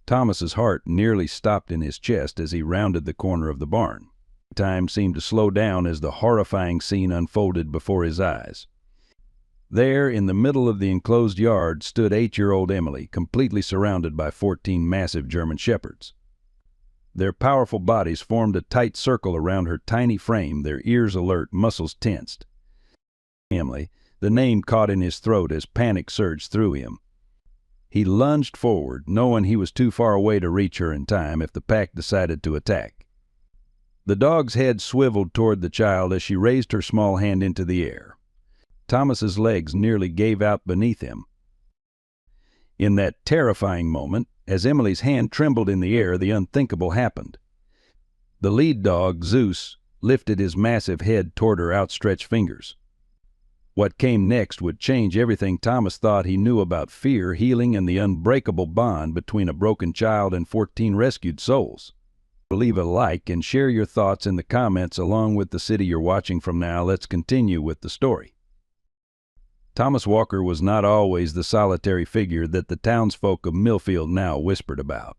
Thomas's heart nearly stopped in his chest as he rounded the corner of the barn. Time seemed to slow down as the horrifying scene unfolded before his eyes. There, in the middle of the enclosed yard, stood 8-year-old Emily, completely surrounded by 14 massive German shepherds. Their powerful bodies formed a tight circle around her tiny frame, their ears alert, muscles tensed. Emily, the name caught in his throat as panic surged through him. He lunged forward, knowing he was too far away to reach her in time if the pack decided to attack. The dog's head swiveled toward the child as she raised her small hand into the air. Thomas's legs nearly gave out beneath him. In that terrifying moment, as Emily's hand trembled in the air, the unthinkable happened. The lead dog, Zeus, lifted his massive head toward her outstretched fingers. What came next would change everything Thomas thought he knew about fear, healing, and the unbreakable bond between a broken child and 14 rescued souls. Leave a like and share your thoughts in the comments along with the city you're watching from now. Let's continue with the story. Thomas Walker was not always the solitary figure that the townsfolk of Millfield now whispered about.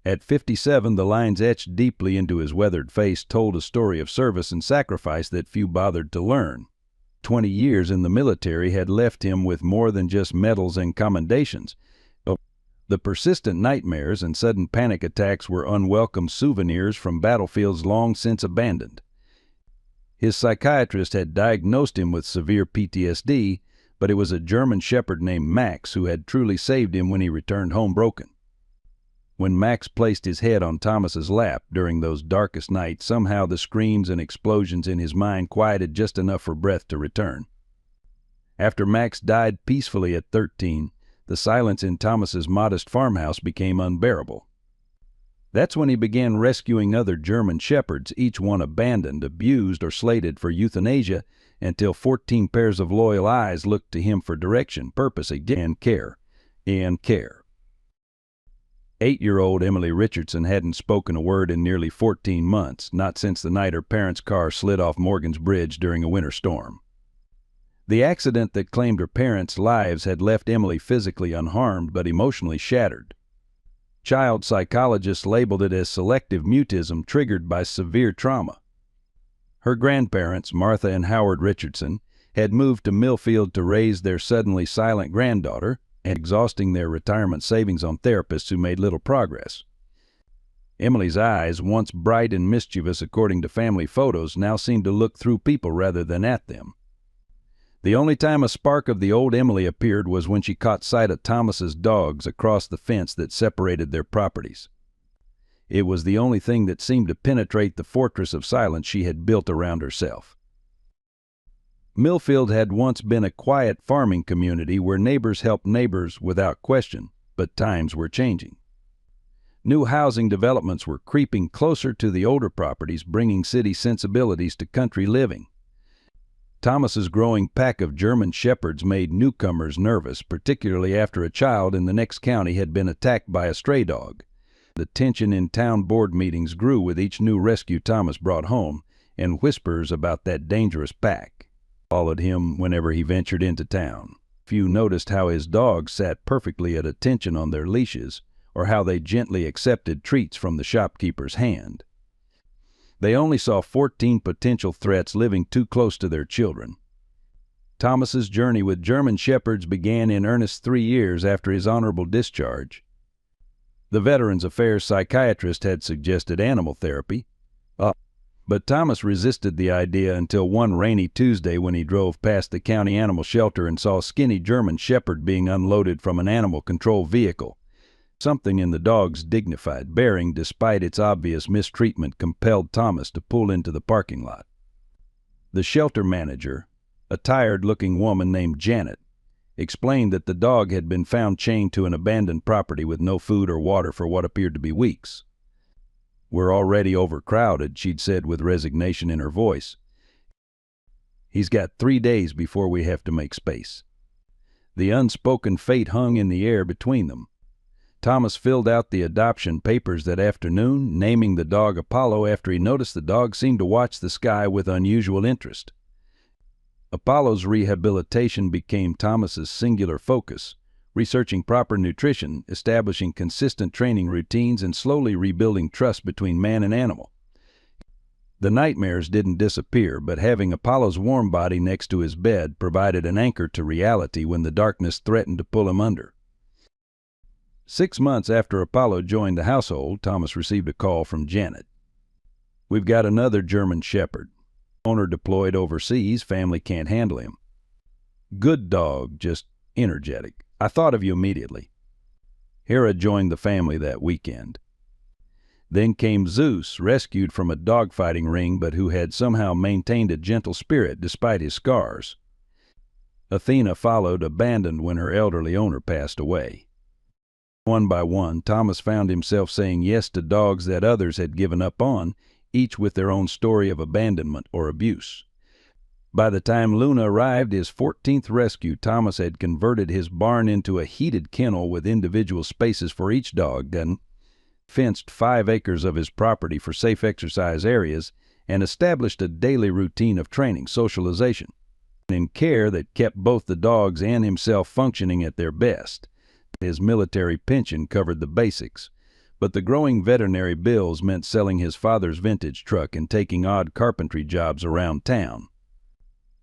At 57, the lines etched deeply into his weathered face told a story of service and sacrifice that few bothered to learn. 20 years in the military had left him with more than just medals and commendations. The persistent nightmares and sudden panic attacks were unwelcome souvenirs from battlefields long since abandoned. His psychiatrist had diagnosed him with severe PTSD, but it was a German shepherd named Max who had truly saved him when he returned home broken. When Max placed his head on Thomas's lap during those darkest nights, somehow the screams and explosions in his mind quieted just enough for breath to return. After Max died peacefully at 13, the silence in Thomas's modest farmhouse became unbearable. That's when he began rescuing other German shepherds, each one abandoned, abused, or slated for euthanasia, until 14 pairs of loyal eyes looked to him for direction, purpose, and care. 8-year-old Emily Richardson hadn't spoken a word in nearly 14 months, not since the night her parents' car slid off Morgan's Bridge during a winter storm. The accident that claimed her parents' lives had left Emily physically unharmed but emotionally shattered. Child psychologists labeled it as selective mutism triggered by severe trauma. Her grandparents, Martha and Howard Richardson, had moved to Millfield to raise their suddenly silent granddaughter, exhausting their retirement savings on therapists who made little progress. Emily's eyes, once bright and mischievous according to family photos, now seemed to look through people rather than at them. The only time a spark of the old Emily appeared was when she caught sight of Thomas's dogs across the fence that separated their properties. It was the only thing that seemed to penetrate the fortress of silence she had built around herself. Millfield had once been a quiet farming community where neighbors helped neighbors without question, but times were changing. New housing developments were creeping closer to the older properties, bringing city sensibilities to country living. Thomas's growing pack of German shepherds made newcomers nervous, particularly after a child in the next county had been attacked by a stray dog. The tension in town board meetings grew with each new rescue Thomas brought home, and whispers about that dangerous pack followed him whenever he ventured into town. Few noticed how his dogs sat perfectly at attention on their leashes, or how they gently accepted treats from the shopkeeper's hand. They only saw 14 potential threats living too close to their children. Thomas's journey with German shepherds began in earnest 3 years after his honorable discharge. The Veterans Affairs psychiatrist had suggested animal therapy, but Thomas resisted the idea until one rainy Tuesday when he drove past the county animal shelter and saw a skinny German shepherd being unloaded from an animal control vehicle. Something in the dog's dignified bearing, despite its obvious mistreatment, compelled Thomas to pull into the parking lot. The shelter manager, a tired-looking woman named Janet, explained that the dog had been found chained to an abandoned property with no food or water for what appeared to be weeks. "We're already overcrowded," she'd said with resignation in her voice. "He's got 3 days before we have to make space." The unspoken fate hung in the air between them. Thomas filled out the adoption papers that afternoon, naming the dog Apollo after he noticed the dog seemed to watch the sky with unusual interest. Apollo's rehabilitation became Thomas's singular focus, researching proper nutrition, establishing consistent training routines, and slowly rebuilding trust between man and animal. The nightmares didn't disappear, but having Apollo's warm body next to his bed provided an anchor to reality when the darkness threatened to pull him under. 6 months after Apollo joined the household, Thomas received a call from Janet. "We've got another German Shepherd. Owner deployed overseas, family can't handle him. Good dog, just energetic. I thought of you immediately." Hera joined the family that weekend. Then came Zeus, rescued from a dogfighting ring but who had somehow maintained a gentle spirit despite his scars. Athena followed, abandoned when her elderly owner passed away. One by one, Thomas found himself saying yes to dogs that others had given up on, each with their own story of abandonment or abuse. By the time Luna arrived, his 14th rescue, Thomas had converted his barn into a heated kennel with individual spaces for each dog, and fenced 5 acres of his property for safe exercise areas, and established a daily routine of training, socialization, and care that kept both the dogs and himself functioning at their best. His military pension covered the basics, but the growing veterinary bills meant selling his father's vintage truck and taking odd carpentry jobs around town.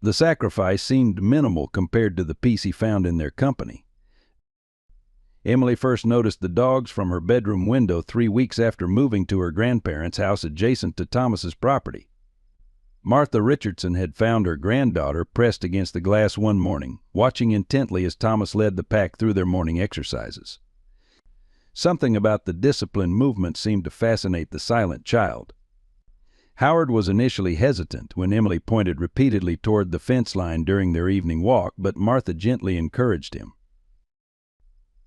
The sacrifice seemed minimal compared to the peace he found in their company. Emily first noticed the dogs from her bedroom window 3 weeks after moving to her grandparents' house adjacent to Thomas's property. Martha Richardson had found her granddaughter pressed against the glass one morning, watching intently as Thomas led the pack through their morning exercises. Something about the disciplined movement seemed to fascinate the silent child. Howard was initially hesitant when Emily pointed repeatedly toward the fence line during their evening walk, but Martha gently encouraged him.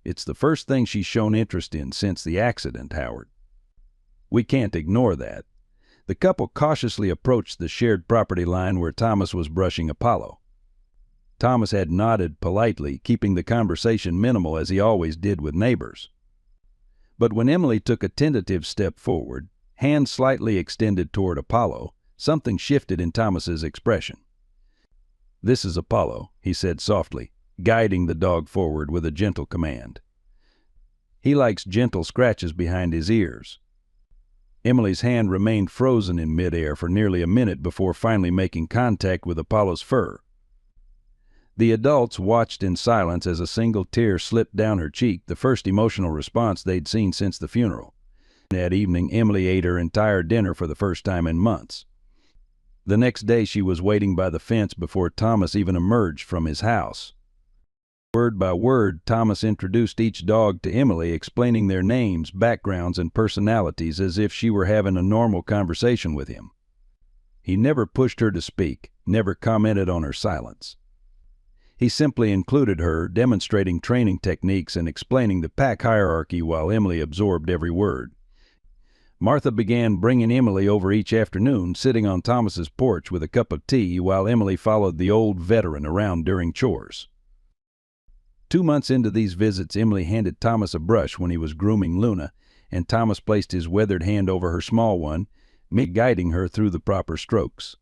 "It's the first thing she's shown interest in since the accident, Howard. We can't ignore that." The couple cautiously approached the shared property line where Thomas was brushing Apollo. Thomas had nodded politely, keeping the conversation minimal as he always did with neighbors. But when Emily took a tentative step forward, hand slightly extended toward Apollo, something shifted in Thomas's expression. "This is Apollo," he said softly, guiding the dog forward with a gentle command. "He likes gentle scratches behind his ears." Emily's hand remained frozen in midair for nearly a minute before finally making contact with Apollo's fur. The adults watched in silence as a single tear slipped down her cheek, the first emotional response they'd seen since the funeral. That evening, Emily ate her entire dinner for the first time in months. The next day, she was waiting by the fence before Thomas even emerged from his house. Word by word, Thomas introduced each dog to Emily, explaining their names, backgrounds, and personalities as if she were having a normal conversation with him. He never pushed her to speak, never commented on her silence. He simply included her, demonstrating training techniques and explaining the pack hierarchy while Emily absorbed every word. Martha began bringing Emily over each afternoon, sitting on Thomas's porch with a cup of tea while Emily followed the old veteran around during chores. 2 months into these visits, Emily handed Thomas a brush when he was grooming Luna, and Thomas placed his weathered hand over her small one, guiding her through the proper strokes.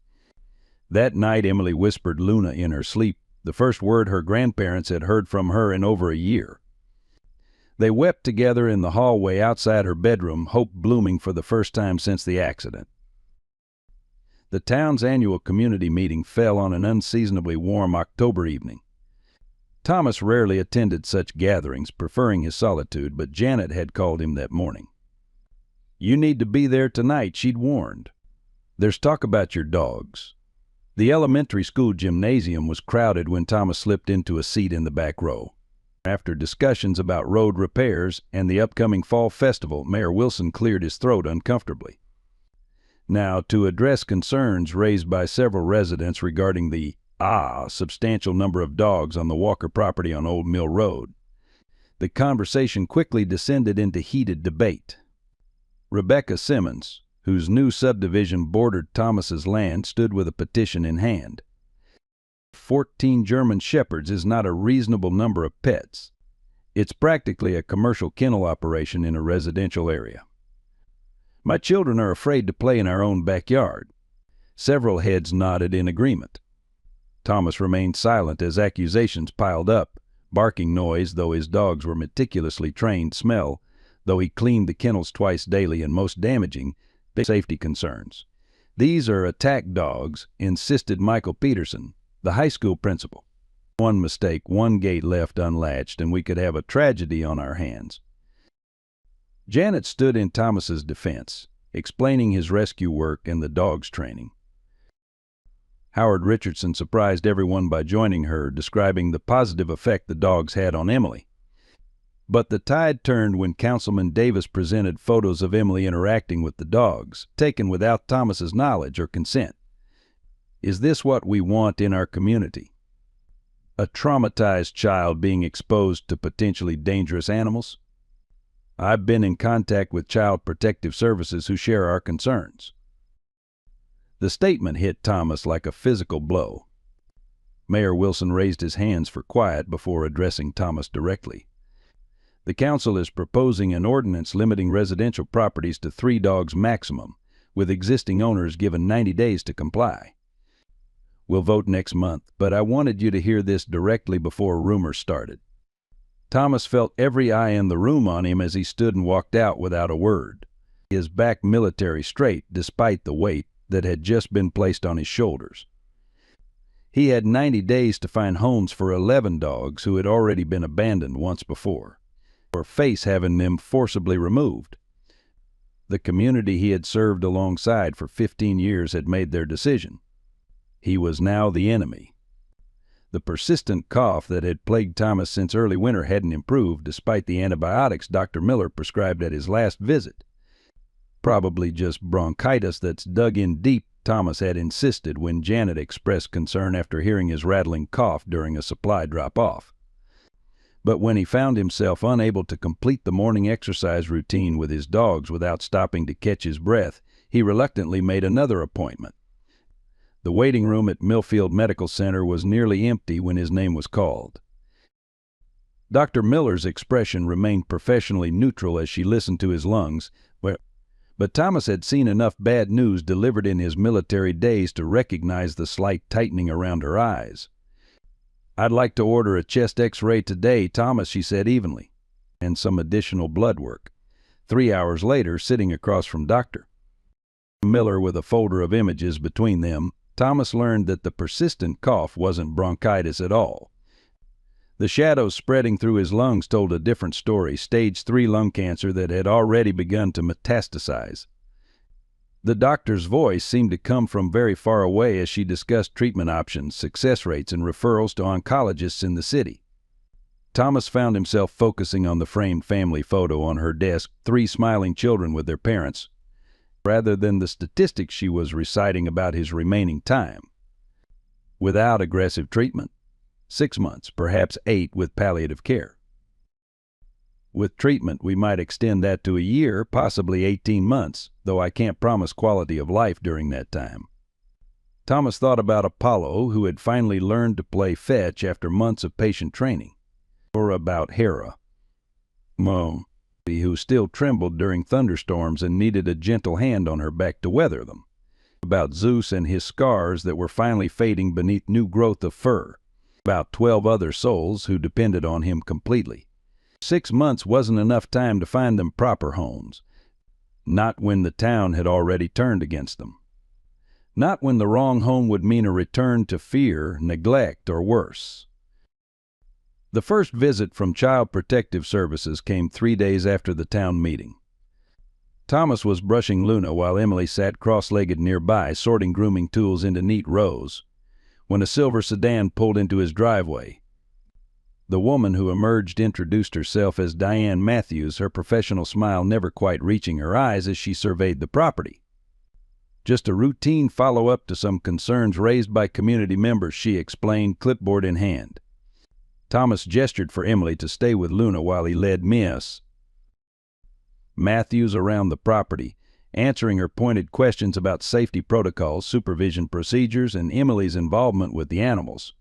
That night, Emily whispered Luna in her sleep, the first word her grandparents had heard from her in over a year. They wept together in the hallway outside her bedroom, hope blooming for the first time since the accident. The town's annual community meeting fell on an unseasonably warm October evening. Thomas rarely attended such gatherings, preferring his solitude, but Janet had called him that morning. "You need to be there tonight," she'd warned. "There's talk about your dogs." The elementary school gymnasium was crowded when Thomas slipped into a seat in the back row. After discussions about road repairs and the upcoming fall festival, Mayor Wilson cleared his throat uncomfortably. Now, to address concerns raised by several residents regarding the substantial number of dogs on the Walker property on Old Mill Road, the conversation quickly descended into heated debate. Rebecca Simmons, whose new subdivision bordered Thomas's land, stood with a petition in hand. 14 German Shepherds is not a reasonable number of pets. It's practically a commercial kennel operation in a residential area. My children are afraid to play in our own backyard. Several heads nodded in agreement. Thomas remained silent as accusations piled up, barking noise, though his dogs were meticulously trained, smell, though he cleaned the kennels twice daily, and most damaging, big safety concerns. These are attack dogs, insisted Michael Peterson, the high school principal. One mistake, one gate left unlatched, and we could have a tragedy on our hands. Janet stood in Thomas's defense, explaining his rescue work and the dog's training. Howard Richardson surprised everyone by joining her, describing the positive effect the dogs had on Emily. But the tide turned when Councilman Davis presented photos of Emily interacting with the dogs, taken without Thomas's knowledge or consent. Is this what we want in our community? A traumatized child being exposed to potentially dangerous animals? I've been in contact with Child Protective Services who share our concerns. The statement hit Thomas like a physical blow. Mayor Wilson raised his hands for quiet before addressing Thomas directly. The council is proposing an ordinance limiting residential properties to 3 dogs maximum, with existing owners given 90 days to comply. We'll vote next month, but I wanted you to hear this directly before rumors started. Thomas felt every eye in the room on him as he stood and walked out without a word, his back military straight despite the weight that had just been placed on his shoulders. He had 90 days to find homes for 11 dogs who had already been abandoned once before, or face having them forcibly removed. The community he had served alongside for 15 years had made their decision. He was now the enemy. The persistent cough that had plagued Thomas since early winter hadn't improved despite the antibiotics Dr. Miller prescribed at his last visit. Probably just bronchitis that's dug in deep, Thomas had insisted when Janet expressed concern after hearing his rattling cough during a supply drop-off. But when he found himself unable to complete the morning exercise routine with his dogs without stopping to catch his breath, he reluctantly made another appointment. The waiting room at Millfield Medical Center was nearly empty when his name was called. Dr. Miller's expression remained professionally neutral as she listened to his lungs, but Thomas had seen enough bad news delivered in his military days to recognize the slight tightening around her eyes. "I'd like to order a chest X-ray today, Thomas," she said evenly, "and some additional blood work." 3 hours later, sitting across from Dr. Miller with a folder of images between them, Thomas learned that the persistent cough wasn't bronchitis at all. The shadows spreading through his lungs told a different story, stage 3 lung cancer that had already begun to metastasize. The doctor's voice seemed to come from very far away as she discussed treatment options, success rates, and referrals to oncologists in the city. Thomas found himself focusing on the framed family photo on her desk, 3 smiling children with their parents, rather than the statistics she was reciting about his remaining time. Without aggressive treatment, 6 months, perhaps 8 with palliative care. With treatment, we might extend that to a year, possibly 18 months, though I can't promise quality of life during that time. Thomas thought about Apollo, who had finally learned to play fetch after months of patient training, or about Hera, who still trembled during thunderstorms and needed a gentle hand on her back to weather them, about Zeus and his scars that were finally fading beneath new growth of fur, about 12 other souls who depended on him completely. 6 months wasn't enough time to find them proper homes. Not when the town had already turned against them. Not when the wrong home would mean a return to fear, neglect, or worse. The first visit from Child Protective Services came 3 days after the town meeting. Thomas was brushing Luna while Emily sat cross-legged nearby, sorting grooming tools into neat rows, when a silver sedan pulled into his driveway. The woman who emerged introduced herself as Diane Matthews, her professional smile never quite reaching her eyes as she surveyed the property. "Just a routine follow-up to some concerns raised by community members," she explained, clipboard in hand. Thomas gestured for Emily to stay with Luna while he led Miss Matthews around the property, answering her pointed questions about safety protocols, supervision procedures, and Emily's involvement with the animals.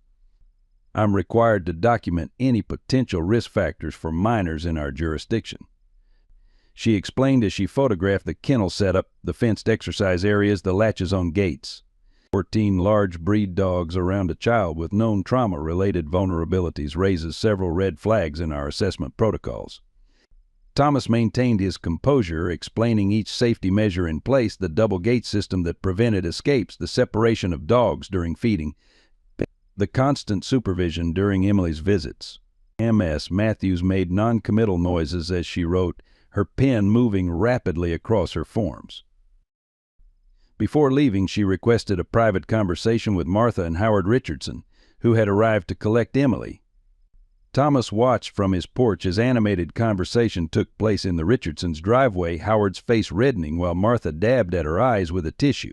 "I'm required to document any potential risk factors for minors in our jurisdiction," she explained as she photographed the kennel setup, the fenced exercise areas, the latches on gates. 14 large breed dogs around a child with known trauma-related vulnerabilities raises several red flags in our assessment protocols. Thomas maintained his composure, explaining each safety measure in place: the double gate system that prevented escapes, the separation of dogs during feeding, the constant supervision during Emily's visits. Ms. Matthews made non-committal noises as she wrote, her pen moving rapidly across her forms. Before leaving, she requested a private conversation with Martha and Howard Richardson, who had arrived to collect Emily. Thomas watched from his porch as animated conversation took place in the Richardsons' driveway, Howard's face reddening while Martha dabbed at her eyes with a tissue.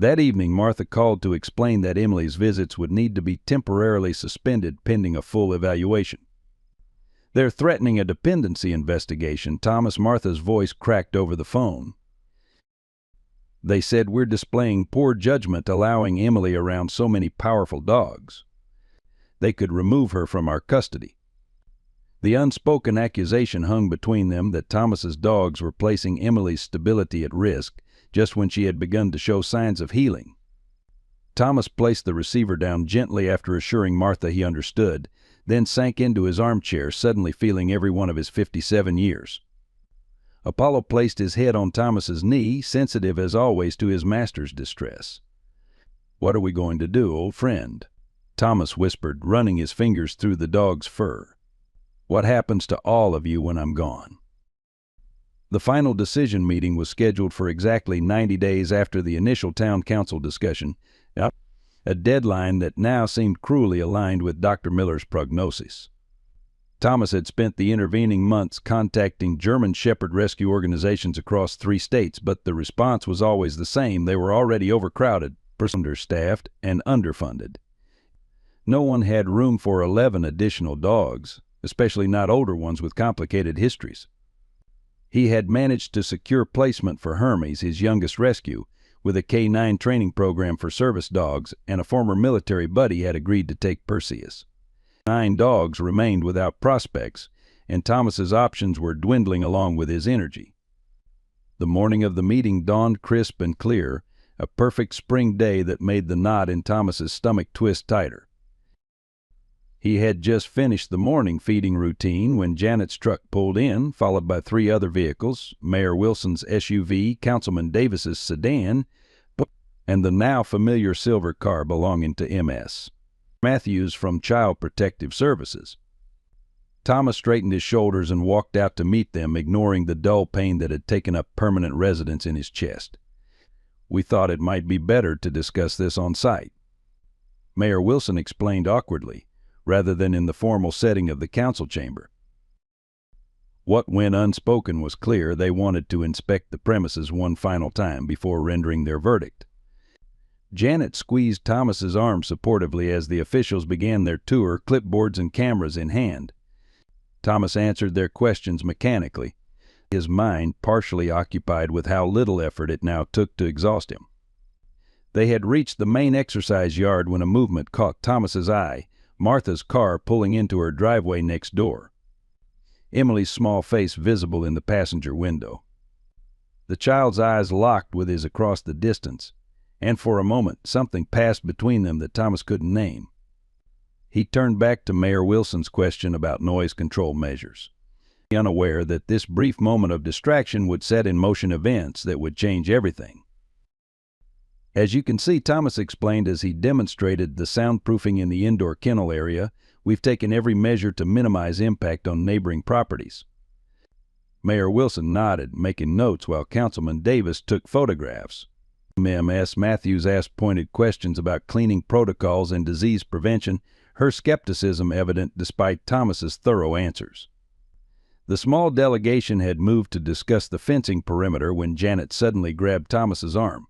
That evening, Martha called to explain that Emily's visits would need to be temporarily suspended pending a full evaluation. They're threatening a dependency investigation. Martha's voice cracked over the phone. They said we're displaying poor judgment allowing Emily around so many powerful dogs. They could remove her from our custody. The unspoken accusation hung between them that Thomas's dogs were placing Emily's stability at risk just when she had begun to show signs of healing. Thomas placed the receiver down gently after assuring Martha he understood, then sank into his armchair, suddenly feeling every one of his 57 years. Apollo placed his head on Thomas's knee, sensitive as always to his master's distress. "What are we going to do, old friend?" Thomas whispered, running his fingers through the dog's fur. "What happens to all of you when I'm gone?" The final decision meeting was scheduled for exactly 90 days after the initial town council discussion, a deadline that now seemed cruelly aligned with Dr. Miller's prognosis. Thomas had spent the intervening months contacting German Shepherd rescue organizations across 3 states, but the response was always the same: they were already overcrowded, understaffed, and underfunded. No one had room for 11 additional dogs, especially not older ones with complicated histories. He had managed to secure placement for Hermes, his youngest rescue, with a K-9 training program for service dogs, and a former military buddy had agreed to take Perseus. 9 dogs remained without prospects, and Thomas's options were dwindling along with his energy. The morning of the meeting dawned crisp and clear, a perfect spring day that made the knot in Thomas's stomach twist tighter. He had just finished the morning feeding routine when Janet's truck pulled in, followed by 3 other vehicles: Mayor Wilson's SUV, Councilman Davis's sedan, and the now familiar silver car belonging to Ms. Matthews from Child Protective Services. Thomas straightened his shoulders and walked out to meet them, ignoring the dull pain that had taken up permanent residence in his chest. "We thought it might be better to discuss this on site," Mayor Wilson explained awkwardly, rather than in the formal setting of the council chamber. What went unspoken was clear: they wanted to inspect the premises one final time before rendering their verdict. Janet squeezed Thomas's arm supportively as the officials began their tour, clipboards and cameras in hand. Thomas answered their questions mechanically, his mind partially occupied with how little effort it now took to exhaust him. They had reached the main exercise yard when a movement caught Thomas's eye: Martha's car pulling into her driveway next door. Emily's small face visible in the passenger window. The child's eyes locked with his across the distance, and for a moment something passed between them that Thomas couldn't name. He turned back to Mayor Wilson's question about noise control measures, unaware that this brief moment of distraction would set in motion events that would change everything. "As you can see," Thomas explained as he demonstrated the soundproofing in the indoor kennel area, "we've taken every measure to minimize impact on neighboring properties." Mayor Wilson nodded, making notes while Councilman Davis took photographs. Ms. Matthews asked pointed questions about cleaning protocols and disease prevention, her skepticism evident despite Thomas's thorough answers. The small delegation had moved to discuss the fencing perimeter when Janet suddenly grabbed Thomas's arm.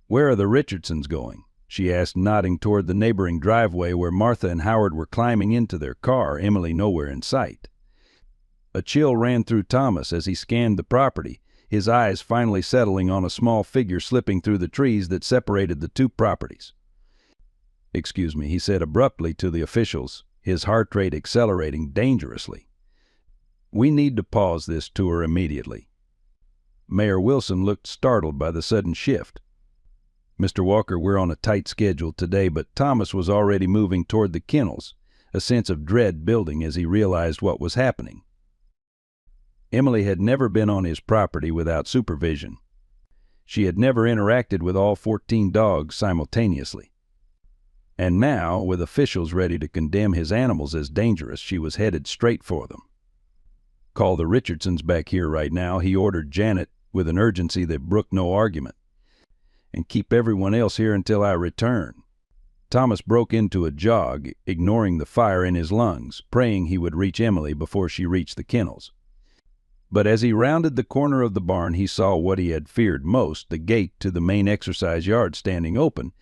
"Where are the Richardsons going?" she asked, nodding toward the neighboring driveway where Martha and Howard were climbing into their car, Emily nowhere in sight. A chill ran through Thomas as he scanned the property, his eyes finally settling on a small figure slipping through the trees that separated the 2 properties. "Excuse me," he said abruptly to the officials, his heart rate accelerating dangerously. "We need to pause this tour immediately." Mayor Wilson looked startled by the sudden shift. Mr. Walker, we're on a tight schedule today, but Thomas was already moving toward the kennels, a sense of dread building as he realized what was happening. Emily had never been on his property without supervision. She had never interacted with all 14 dogs simultaneously. And now, with officials ready to condemn his animals as dangerous, she was headed straight for them. "Call the Richardsons back here right now," he ordered Janet with an urgency that brooked no argument. "And keep everyone else here until I return." Thomas broke into a jog, ignoring the fire in his lungs, praying he would reach Emily before she reached the kennels. But as he rounded the corner of the barn, he saw what he had feared most, the gate to the main exercise yard standing open,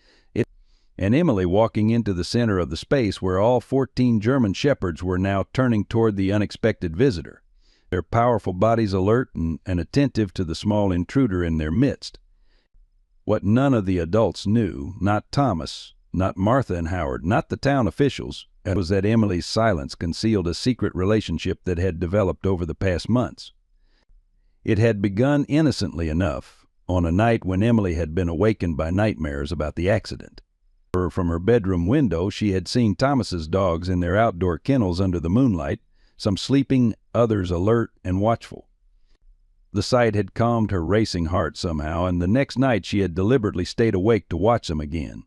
and Emily walking into the center of the space where all 14 German shepherds were now turning toward the unexpected visitor, their powerful bodies alert and attentive to the small intruder in their midst. What none of the adults knew, not Thomas, not Martha and Howard, not the town officials, was that Emily's silence concealed a secret relationship that had developed over the past months. It had begun innocently enough, on a night when Emily had been awakened by nightmares about the accident. From her bedroom window, she had seen Thomas's dogs in their outdoor kennels under the moonlight, some sleeping, others alert and watchful. The sight had calmed her racing heart somehow, and the next night she had deliberately stayed awake to watch them again.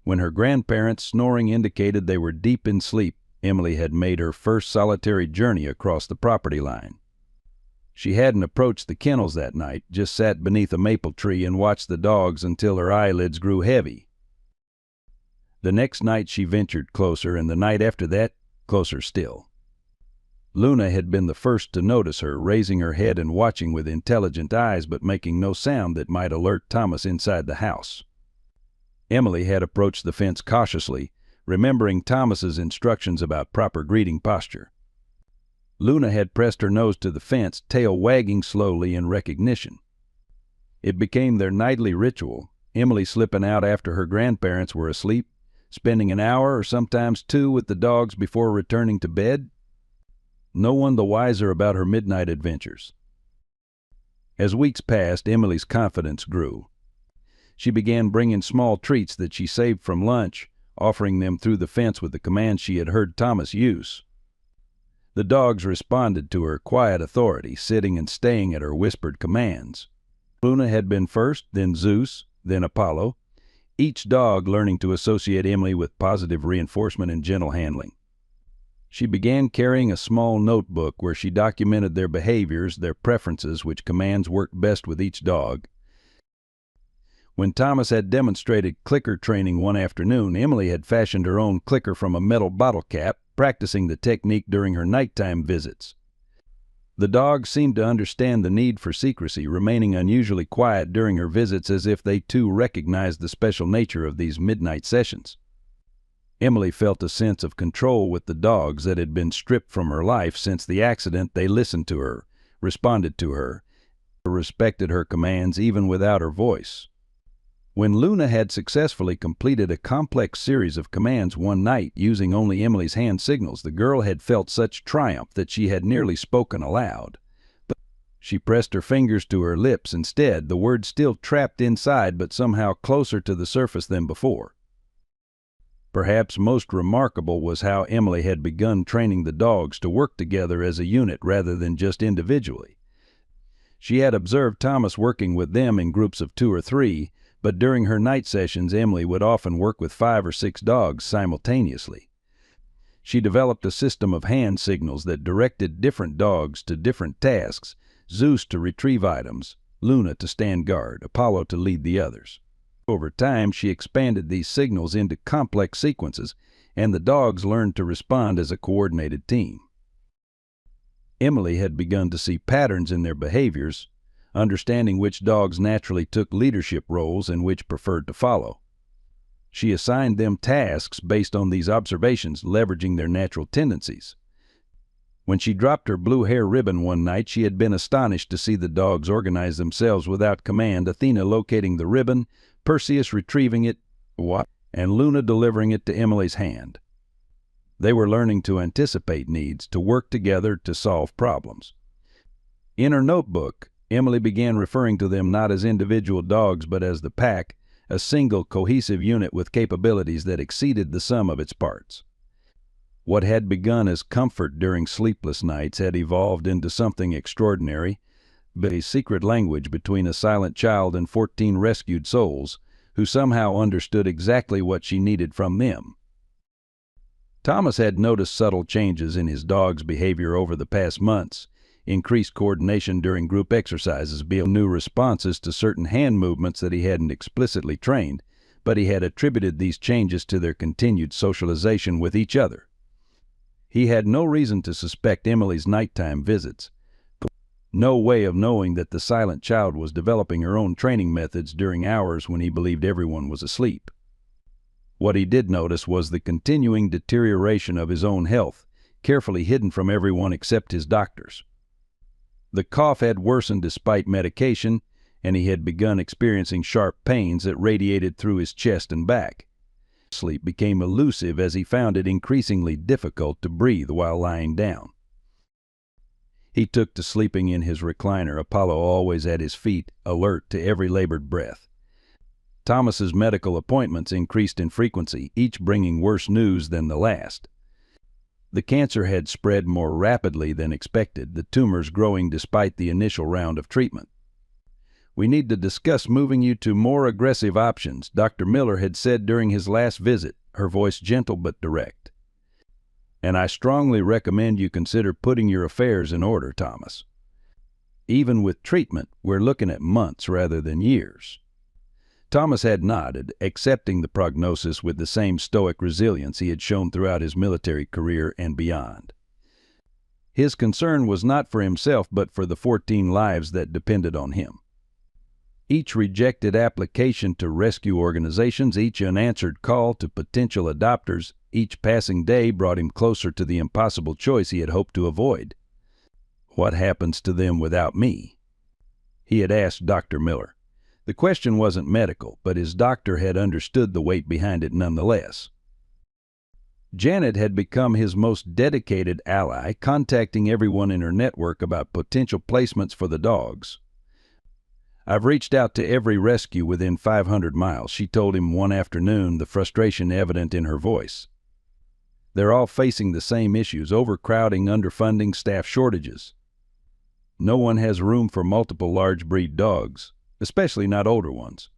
When her grandparents' snoring indicated they were deep in sleep, Emily had made her first solitary journey across the property line. She hadn't approached the kennels that night, just sat beneath a maple tree and watched the dogs until her eyelids grew heavy. The next night she ventured closer, and the night after that, closer still. Luna had been the first to notice her, raising her head and watching with intelligent eyes but making no sound that might alert Thomas inside the house. Emily had approached the fence cautiously, remembering Thomas's instructions about proper greeting posture. Luna had pressed her nose to the fence, tail wagging slowly in recognition. It became their nightly ritual, Emily slipping out after her grandparents were asleep, spending an hour or sometimes 2 with the dogs before returning to bed. No one the wiser about her midnight adventures. As weeks passed, Emily's confidence grew. She began bringing small treats that she saved from lunch, offering them through the fence with the commands she had heard Thomas use. The dogs responded to her quiet authority, sitting and staying at her whispered commands. Luna had been first, then Zeus, then Apollo, each dog learning to associate Emily with positive reinforcement and gentle handling. She began carrying a small notebook where she documented their behaviors, their preferences, which commands worked best with each dog. When Thomas had demonstrated clicker training one afternoon, Emily had fashioned her own clicker from a metal bottle cap, practicing the technique during her nighttime visits. The dogs seemed to understand the need for secrecy, remaining unusually quiet during her visits as if they too recognized the special nature of these midnight sessions. Emily felt a sense of control with the dogs that had been stripped from her life since the accident. They listened to her, responded to her, respected her commands even without her voice. When Luna had successfully completed a complex series of commands one night using only Emily's hand signals, the girl had felt such triumph that she had nearly spoken aloud. But she pressed her fingers to her lips instead, the words still trapped inside but somehow closer to the surface than before. Perhaps most remarkable was how Emily had begun training the dogs to work together as a unit rather than just individually. She had observed Thomas working with them in groups of 2 or 3, but during her night sessions, Emily would often work with 5 or 6 dogs simultaneously. She developed a system of hand signals that directed different dogs to different tasks, Zeus to retrieve items, Luna to stand guard, Apollo to lead the others. Over time, she expanded these signals into complex sequences, and the dogs learned to respond as a coordinated team. Emily had begun to see patterns in their behaviors, understanding which dogs naturally took leadership roles and which preferred to follow. She assigned them tasks based on these observations, leveraging their natural tendencies. When she dropped her blue hair ribbon one night, she had been astonished to see the dogs organize themselves without command, Athena locating the ribbon, Perseus retrieving it, and Luna delivering it to Emily's hand. They were learning to anticipate needs, to work together to solve problems. In her notebook, Emily began referring to them not as individual dogs but as the pack, a single cohesive unit with capabilities that exceeded the sum of its parts. What had begun as comfort during sleepless nights had evolved into something extraordinary, a secret language between a silent child and 14 rescued souls who somehow understood exactly what she needed from them. Thomas had noticed subtle changes in his dog's behavior over the past months: increased coordination during group exercises, new responses to certain hand movements that he hadn't explicitly trained, but he had attributed these changes to their continued socialization with each other. He had no reason to suspect Emily's nighttime visits, no way of knowing that the silent child was developing her own training methods during hours when he believed everyone was asleep. What he did notice was the continuing deterioration of his own health, carefully hidden from everyone except his doctors. The cough had worsened despite medication, and he had begun experiencing sharp pains that radiated through his chest and back. Sleep became elusive as he found it increasingly difficult to breathe while lying down. He took to sleeping in his recliner, Apollo always at his feet, alert to every labored breath. Thomas's medical appointments increased in frequency, each bringing worse news than the last. The cancer had spread more rapidly than expected, the tumors growing despite the initial round of treatment. "We need to discuss moving you to more aggressive options," Dr. Miller had said during his last visit, her voice gentle but direct. "And I strongly recommend you consider putting your affairs in order, Thomas. Even with treatment, we're looking at months rather than years." Thomas had nodded, accepting the prognosis with the same stoic resilience he had shown throughout his military career and beyond. His concern was not for himself but for the 14 lives that depended on him. Each rejected application to rescue organizations, each unanswered call to potential adopters, each passing day brought him closer to the impossible choice he had hoped to avoid. "What happens to them without me?" he had asked Dr. Miller. The question wasn't medical, but his doctor had understood the weight behind it nonetheless. Janet had become his most dedicated ally, contacting everyone in her network about potential placements for the dogs. "I've reached out to every rescue within 500 miles, she told him one afternoon, the frustration evident in her voice. "They're all facing the same issues: overcrowding, underfunding, staff shortages. No one has room for multiple large breed dogs, especially not older ones."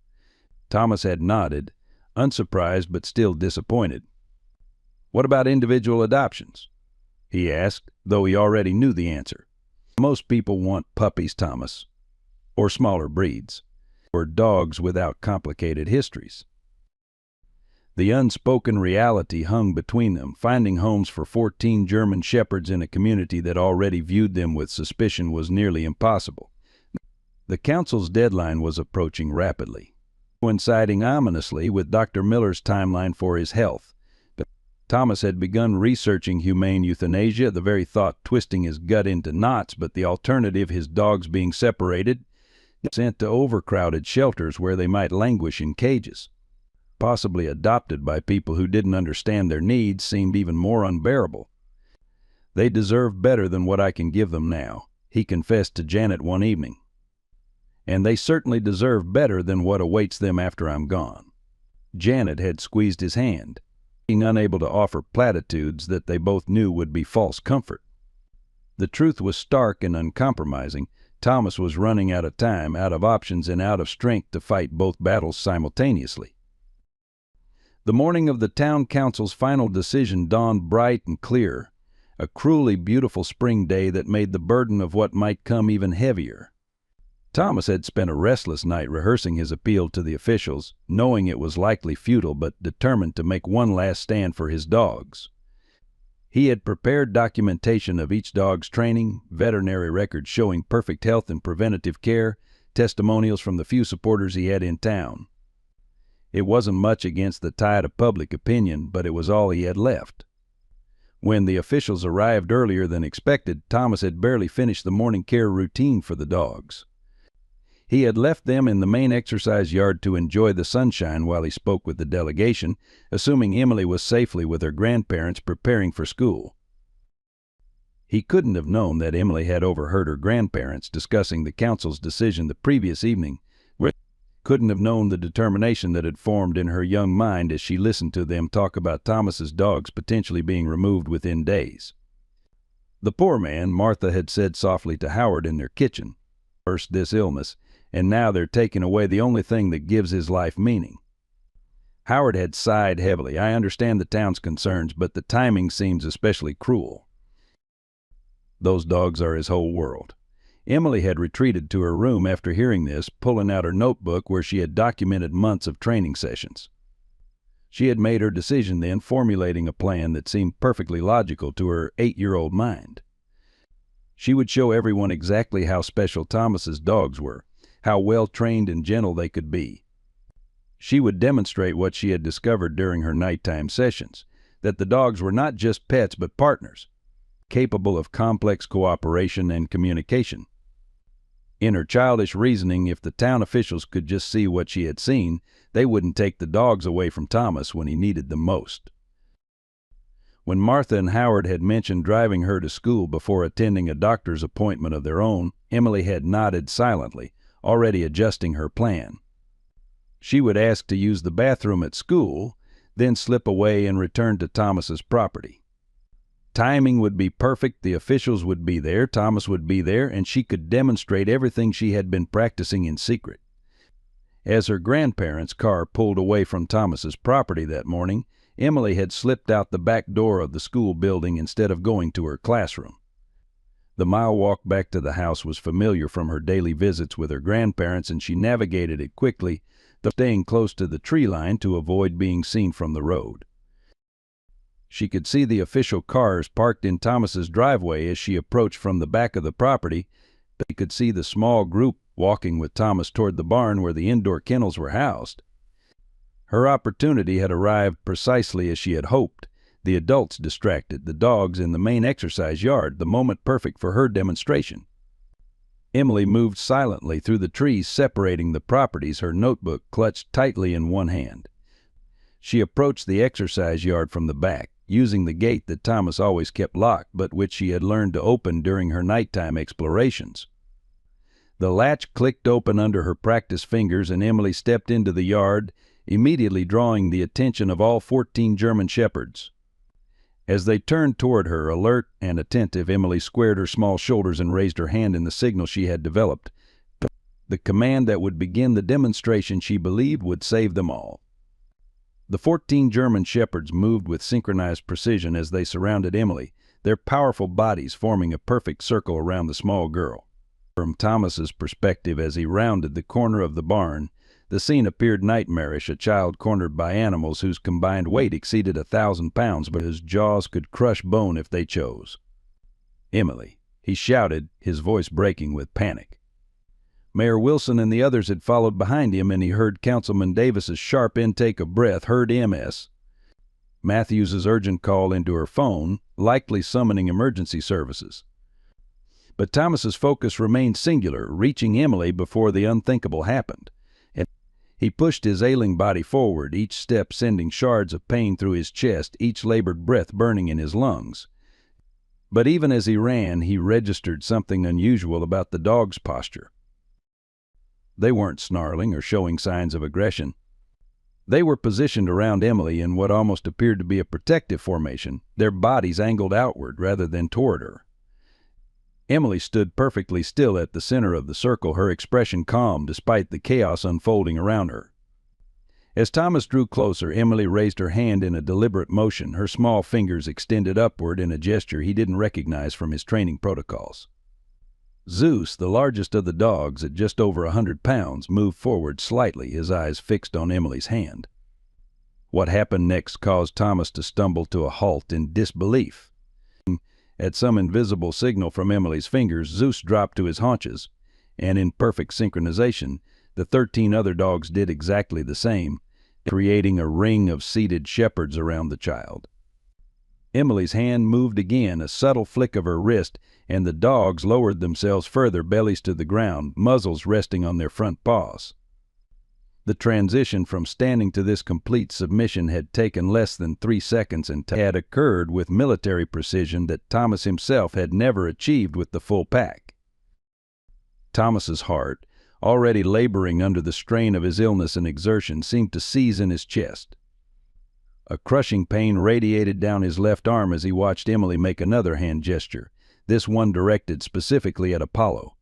Thomas had nodded, unsurprised but still disappointed. "What about individual adoptions?" he asked, though he already knew the answer. "Most people want puppies, Thomas, or smaller breeds, or dogs without complicated histories." The unspoken reality hung between them. Finding homes for 14 German shepherds in a community that already viewed them with suspicion was nearly impossible. The council's deadline was approaching rapidly, coinciding ominously with Dr. Miller's timeline for his health. But Thomas had begun researching humane euthanasia, the very thought twisting his gut into knots, but the alternative, his dogs being separated, sent to overcrowded shelters where they might languish in cages, possibly adopted by people who didn't understand their needs, seemed even more unbearable. "They deserve better than what I can give them now," he confessed to Janet one evening. "And they certainly deserve better than what awaits them after I'm gone." Janet had squeezed his hand, being unable to offer platitudes that they both knew would be false comfort. The truth was stark and uncompromising. Thomas was running out of time, out of options, and out of strength to fight both battles simultaneously. The morning of the town council's final decision dawned bright and clear, a cruelly beautiful spring day that made the burden of what might come even heavier. Thomas had spent a restless night rehearsing his appeal to the officials, knowing it was likely futile but determined to make one last stand for his dogs. He had prepared documentation of each dog's training, veterinary records showing perfect health and preventative care, testimonials from the few supporters he had in town. It wasn't much against the tide of public opinion, but it was all he had left. When the officials arrived earlier than expected, Thomas had barely finished the morning care routine for the dogs. He had left them in the main exercise yard to enjoy the sunshine while he spoke with the delegation, assuming Emily was safely with her grandparents preparing for school. He couldn't have known that Emily had overheard her grandparents discussing the council's decision the previous evening. couldn't have known the determination that had formed in her young mind as she listened to them talk about Thomas's dogs potentially being removed within days. The poor man, Martha had said softly to Howard in their kitchen, first this illness, and now they're taking away the only thing that gives his life meaning. Howard had sighed heavily. I understand the town's concerns, but the timing seems especially cruel. Those dogs are his whole world. Emily had retreated to her room after hearing this, pulling out her notebook where she had documented months of training sessions. She had made her decision then, formulating a plan that seemed perfectly logical to her 8-year-old mind. She would show everyone exactly how special Thomas's dogs were, how well-trained and gentle they could be. She would demonstrate what she had discovered during her nighttime sessions, that the dogs were not just pets but partners, capable of complex cooperation and communication. In her childish reasoning, if the town officials could just see what she had seen, they wouldn't take the dogs away from Thomas when he needed them most. When Martha and Howard had mentioned driving her to school before attending a doctor's appointment of their own, Emily had nodded silently, already adjusting her plan. She would ask to use the bathroom at school, then slip away and return to Thomas's property. Timing would be perfect, the officials would be there, Thomas would be there, and she could demonstrate everything she had been practicing in secret. As her grandparents' car pulled away from Thomas's property that morning, Emily had slipped out the back door of the school building instead of going to her classroom. The mile walk back to the house was familiar from her daily visits with her grandparents, and she navigated it quickly, though staying close to the tree line to avoid being seen from the road. She could see the official cars parked in Thomas's driveway as she approached from the back of the property, but she could see the small group walking with Thomas toward the barn where the indoor kennels were housed. Her opportunity had arrived precisely as she had hoped. The adults distracted, the dogs in the main exercise yard, the moment perfect for her demonstration. Emily moved silently through the trees separating the properties, her notebook clutched tightly in one hand. She approached the exercise yard from the back, using the gate that Thomas always kept locked, but which she had learned to open during her nighttime explorations. The latch clicked open under her practiced fingers, and Emily stepped into the yard, immediately drawing the attention of all 14 German Shepherds. As they turned toward her, alert and attentive, Emily squared her small shoulders and raised her hand in the signal she had developed, the command that would begin the demonstration she believed would save them all. The 14 German Shepherds moved with synchronized precision as they surrounded Emily, their powerful bodies forming a perfect circle around the small girl. From Thomas's perspective, as he rounded the corner of the barn, the scene appeared nightmarish, a child cornered by animals whose combined weight exceeded 1,000 pounds, but whose jaws could crush bone if they chose. "Emily," he shouted, his voice breaking with panic. Mayor Wilson and the others had followed behind him, and he heard Councilman Davis's sharp intake of breath, heard Ms. Matthews's urgent call into her phone, likely summoning emergency services. But Thomas's focus remained singular, reaching Emily before the unthinkable happened. And he pushed his ailing body forward, each step sending shards of pain through his chest, each labored breath burning in his lungs. But even as he ran, he registered something unusual about the dog's posture. They weren't snarling or showing signs of aggression. They were positioned around Emily in what almost appeared to be a protective formation, their bodies angled outward rather than toward her. Emily stood perfectly still at the center of the circle, her expression calm despite the chaos unfolding around her. As Thomas drew closer, Emily raised her hand in a deliberate motion, her small fingers extended upward in a gesture he didn't recognize from his training protocols. Zeus, the largest of the dogs at just over 100 pounds, moved forward slightly, his eyes fixed on Emily's hand. What happened next caused Thomas to stumble to a halt in disbelief. At some invisible signal from Emily's fingers, Zeus dropped to his haunches, and in perfect synchronization, the 13 other dogs did exactly the same, creating a ring of seated shepherds around the child. Emily's hand moved again, a subtle flick of her wrist, and the dogs lowered themselves further, bellies to the ground, muzzles resting on their front paws. The transition from standing to this complete submission had taken less than 3 seconds and had occurred with military precision that Thomas himself had never achieved with the full pack. Thomas's heart, already laboring under the strain of his illness and exertion, seemed to seize in his chest. A crushing pain radiated down his left arm as he watched Emily make another hand gesture, this one directed specifically at Apollo.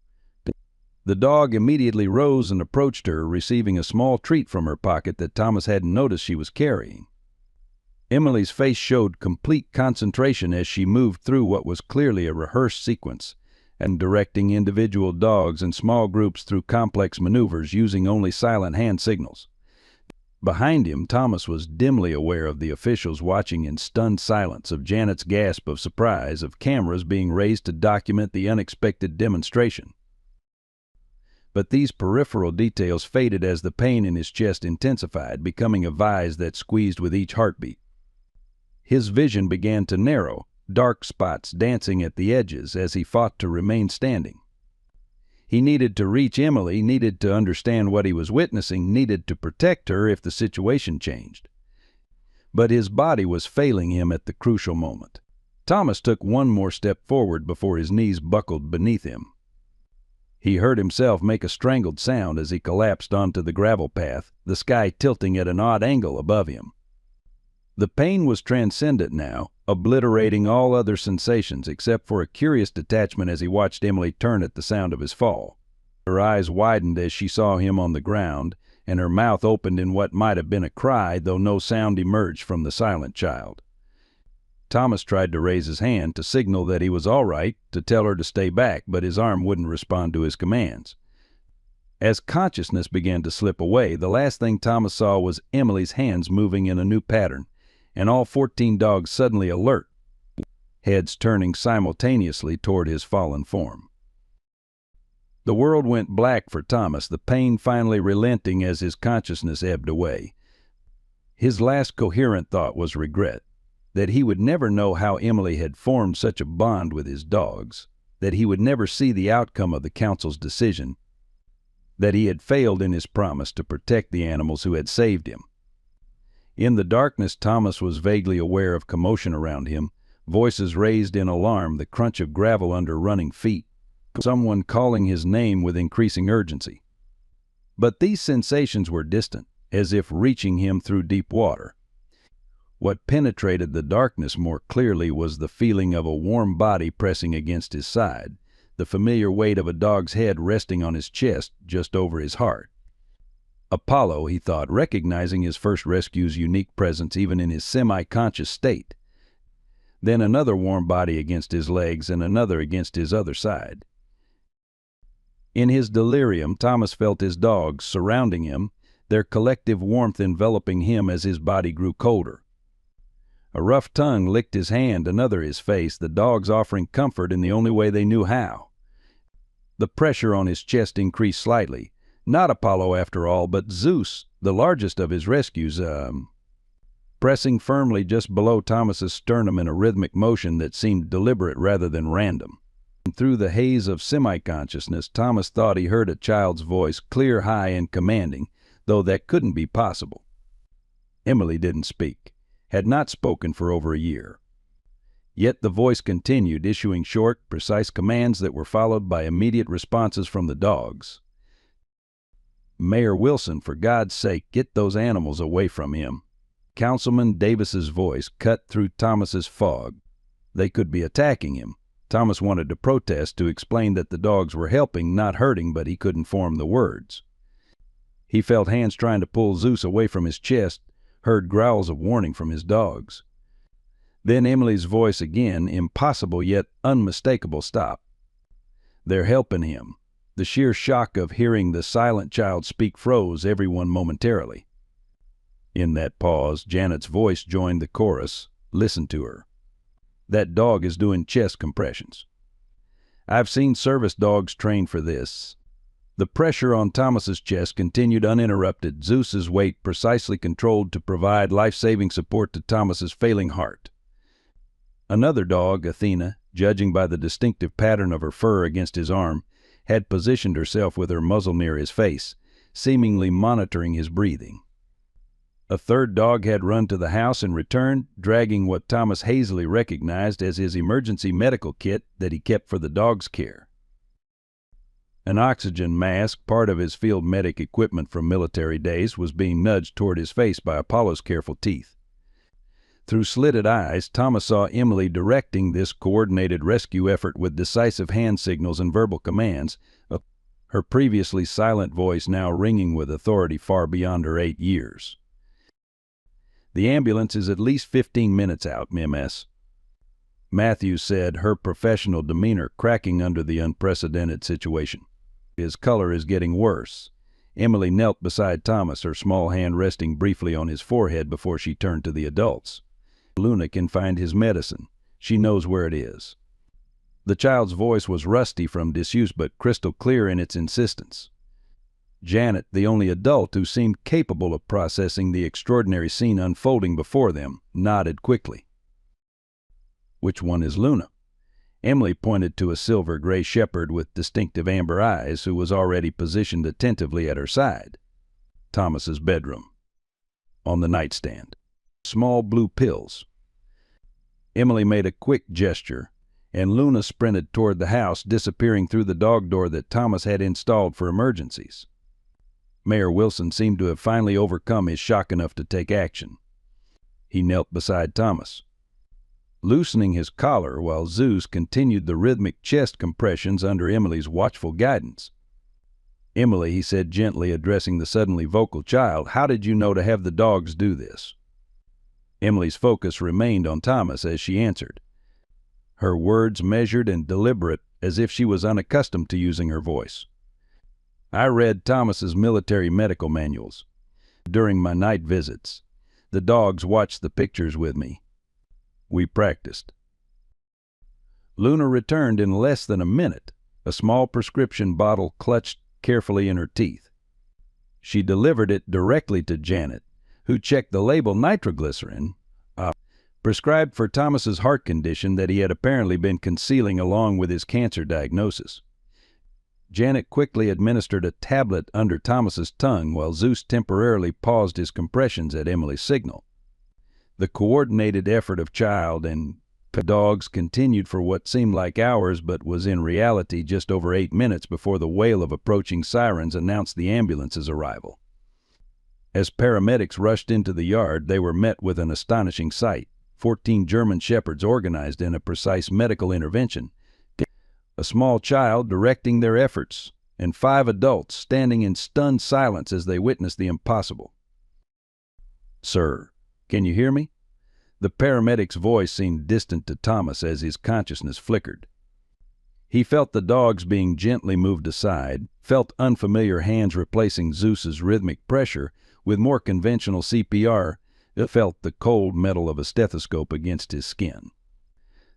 The dog immediately rose and approached her, receiving a small treat from her pocket that Thomas hadn't noticed she was carrying. Emily's face showed complete concentration as she moved through what was clearly a rehearsed sequence, and directing individual dogs in small groups through complex maneuvers using only silent hand signals. Behind him, Thomas was dimly aware of the officials watching in stunned silence, of Janet's gasp of surprise, of cameras being raised to document the unexpected demonstration. But these peripheral details faded as the pain in his chest intensified, becoming a vise that squeezed with each heartbeat. His vision began to narrow, dark spots dancing at the edges as he fought to remain standing. He needed to reach Emily, needed to understand what he was witnessing, needed to protect her if the situation changed. But his body was failing him at the crucial moment. Thomas took one more step forward before his knees buckled beneath him. He heard himself make a strangled sound as he collapsed onto the gravel path, the sky tilting at an odd angle above him. The pain was transcendent now, obliterating all other sensations except for a curious detachment as he watched Emily turn at the sound of his fall. Her eyes widened as she saw him on the ground, and her mouth opened in what might have been a cry, though no sound emerged from the silent child. Thomas tried to raise his hand to signal that he was all right, to tell her to stay back, but his arm wouldn't respond to his commands. As consciousness began to slip away, the last thing Thomas saw was Emily's hands moving in a new pattern, and all 14 dogs suddenly alert, heads turning simultaneously toward his fallen form. The world went black for Thomas, the pain finally relenting as his consciousness ebbed away. His last coherent thought was regret, that he would never know how Emily had formed such a bond with his dogs, that he would never see the outcome of the council's decision, that he had failed in his promise to protect the animals who had saved him. In the darkness, Thomas was vaguely aware of commotion around him, voices raised in alarm, the crunch of gravel under running feet, someone calling his name with increasing urgency. But these sensations were distant, as if reaching him through deep water. What penetrated the darkness more clearly was the feeling of a warm body pressing against his side, the familiar weight of a dog's head resting on his chest just over his heart. Apollo, he thought, recognizing his first rescue's unique presence even in his semi-conscious state. Then another warm body against his legs and another against his other side. In his delirium, Thomas felt his dogs surrounding him, their collective warmth enveloping him as his body grew colder. A rough tongue licked his hand, another his face, the dogs offering comfort in the only way they knew how. The pressure on his chest increased slightly. Not Apollo after all, but Zeus, the largest of his rescues, pressing firmly just below Thomas's sternum in a rhythmic motion that seemed deliberate rather than random. And through the haze of semi-consciousness, Thomas thought he heard a child's voice, clear, high, and commanding, though that couldn't be possible. Emily didn't speak, had not spoken for over a year. Yet the voice continued, issuing short, precise commands that were followed by immediate responses from the dogs. "Mayor Wilson, for God's sake, get those animals away from him." Councilman Davis's voice cut through Thomas's fog. They could be attacking him. Thomas wanted to protest, to explain that the dogs were helping, not hurting, but he couldn't form the words. He felt hands trying to pull Zeus away from his chest, heard growls of warning from his dogs. Then Emily's voice again, impossible yet unmistakable. "Stop. They're helping him." The sheer shock of hearing the silent child speak froze everyone momentarily. In that pause, Janet's voice joined the chorus. "Listen to her. That dog is doing chest compressions. I've seen service dogs trained for this." The pressure on Thomas's chest continued uninterrupted, Zeus's weight precisely controlled to provide life-saving support to Thomas's failing heart. Another dog, Athena, judging by the distinctive pattern of her fur against his arm, had positioned herself with her muzzle near his face, seemingly monitoring his breathing. A third dog had run to the house and returned, dragging what Thomas hazily recognized as his emergency medical kit that he kept for the dog's care. An oxygen mask, part of his field medic equipment from military days, was being nudged toward his face by Apollo's careful teeth. Through slitted eyes, Thomas saw Emily directing this coordinated rescue effort with decisive hand signals and verbal commands, her previously silent voice now ringing with authority far beyond her 8 years. "The ambulance is at least 15 minutes out, Ms." Matthews said, her professional demeanor cracking under the unprecedented situation. "His color is getting worse." Emily knelt beside Thomas, her small hand resting briefly on his forehead before she turned to the adults. "Luna can find his medicine. She knows where it is." The child's voice was rusty from disuse but crystal clear in its insistence. Janet, the only adult who seemed capable of processing the extraordinary scene unfolding before them, nodded quickly. "Which one is Luna?" Emily pointed to a silver-gray shepherd with distinctive amber eyes who was already positioned attentively at her side. "Thomas's bedroom. On the nightstand. Small blue pills." Emily made a quick gesture, and Luna sprinted toward the house, disappearing through the dog door that Thomas had installed for emergencies. Mayor Wilson seemed to have finally overcome his shock enough to take action. He knelt beside Thomas, loosening his collar while Zeus continued the rhythmic chest compressions under Emily's watchful guidance. "Emily," he said gently, addressing the suddenly vocal child, "how did you know to have the dogs do this?" Emily's focus remained on Thomas as she answered, her words measured and deliberate as if she was unaccustomed to using her voice. "I read Thomas's military medical manuals. During my night visits, the dogs watched the pictures with me. We practiced." Luna returned in less than a minute, a small prescription bottle clutched carefully in her teeth. She delivered it directly to Janet, who checked the label. Nitroglycerin, prescribed for Thomas's heart condition that he had apparently been concealing along with his cancer diagnosis. Janet quickly administered a tablet under Thomas's tongue while Zeus temporarily paused his compressions at Emily's signal. The coordinated effort of child and dogs continued for what seemed like hours but was in reality just over 8 minutes before the wail of approaching sirens announced the ambulance's arrival. As paramedics rushed into the yard, they were met with an astonishing sight. 14 German shepherds organized in a precise medical intervention, a small child directing their efforts, and 5 adults standing in stunned silence as they witnessed the impossible. "Sir, can you hear me?" The paramedic's voice seemed distant to Thomas as his consciousness flickered. He felt the dogs being gently moved aside, felt unfamiliar hands replacing Zeus's rhythmic pressure with more conventional CPR, felt the cold metal of a stethoscope against his skin.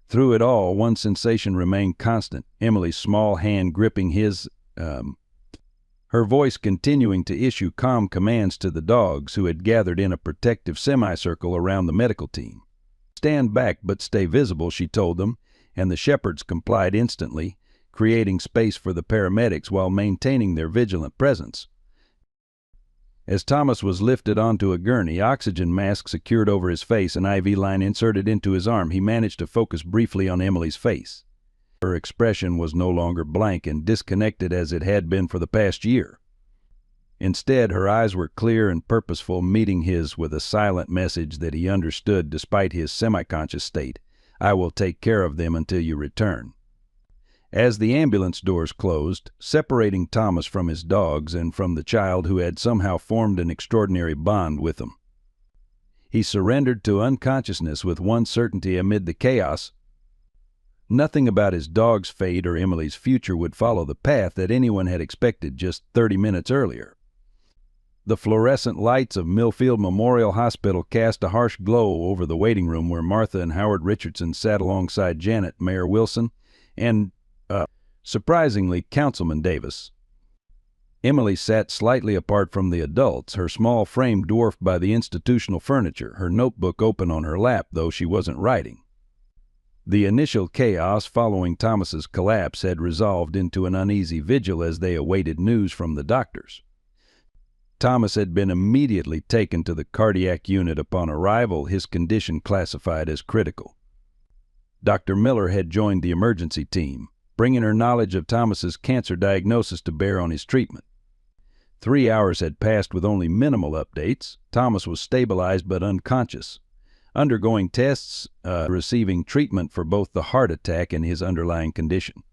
Through it all, one sensation remained constant, Emily's small hand gripping his, her voice continuing to issue calm commands to the dogs who had gathered in a protective semicircle around the medical team. "Stand back but stay visible," she told them, and the shepherds complied instantly, creating space for the paramedics while maintaining their vigilant presence. As Thomas was lifted onto a gurney, oxygen mask secured over his face, an IV line inserted into his arm, he managed to focus briefly on Emily's face. Her expression was no longer blank and disconnected as it had been for the past year. Instead, her eyes were clear and purposeful, meeting his with a silent message that he understood despite his semi-conscious state. "I will take care of them until you return." As the ambulance doors closed, separating Thomas from his dogs and from the child who had somehow formed an extraordinary bond with them, he surrendered to unconsciousness with one certainty amid the chaos. Nothing about his dog's fate or Emily's future would follow the path that anyone had expected just 30 minutes earlier. The fluorescent lights of Millfield Memorial Hospital cast a harsh glow over the waiting room where Martha and Howard Richardson sat alongside Janet, Mayor Wilson, and surprisingly, Councilman Davis. Emily sat slightly apart from the adults, her small frame dwarfed by the institutional furniture, her notebook open on her lap, though she wasn't writing. The initial chaos following Thomas's collapse had resolved into an uneasy vigil as they awaited news from the doctors. Thomas had been immediately taken to the cardiac unit upon arrival, his condition classified as critical. Dr. Miller had joined the emergency team, bringing her knowledge of Thomas's cancer diagnosis to bear on his treatment. 3 hours had passed with only minimal updates. Thomas was stabilized but unconscious, undergoing tests, receiving treatment for both the heart attack and his underlying condition.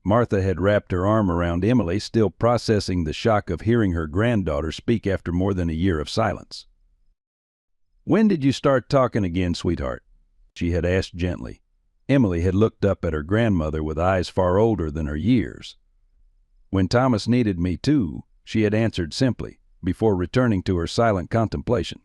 Martha had wrapped her arm around Emily, still processing the shock of hearing her granddaughter speak after more than a year of silence. "When did you start talking again, sweetheart?" she had asked gently. Emily had looked up at her grandmother with eyes far older than her years. "When Thomas needed me too," she had answered simply, before returning to her silent contemplation.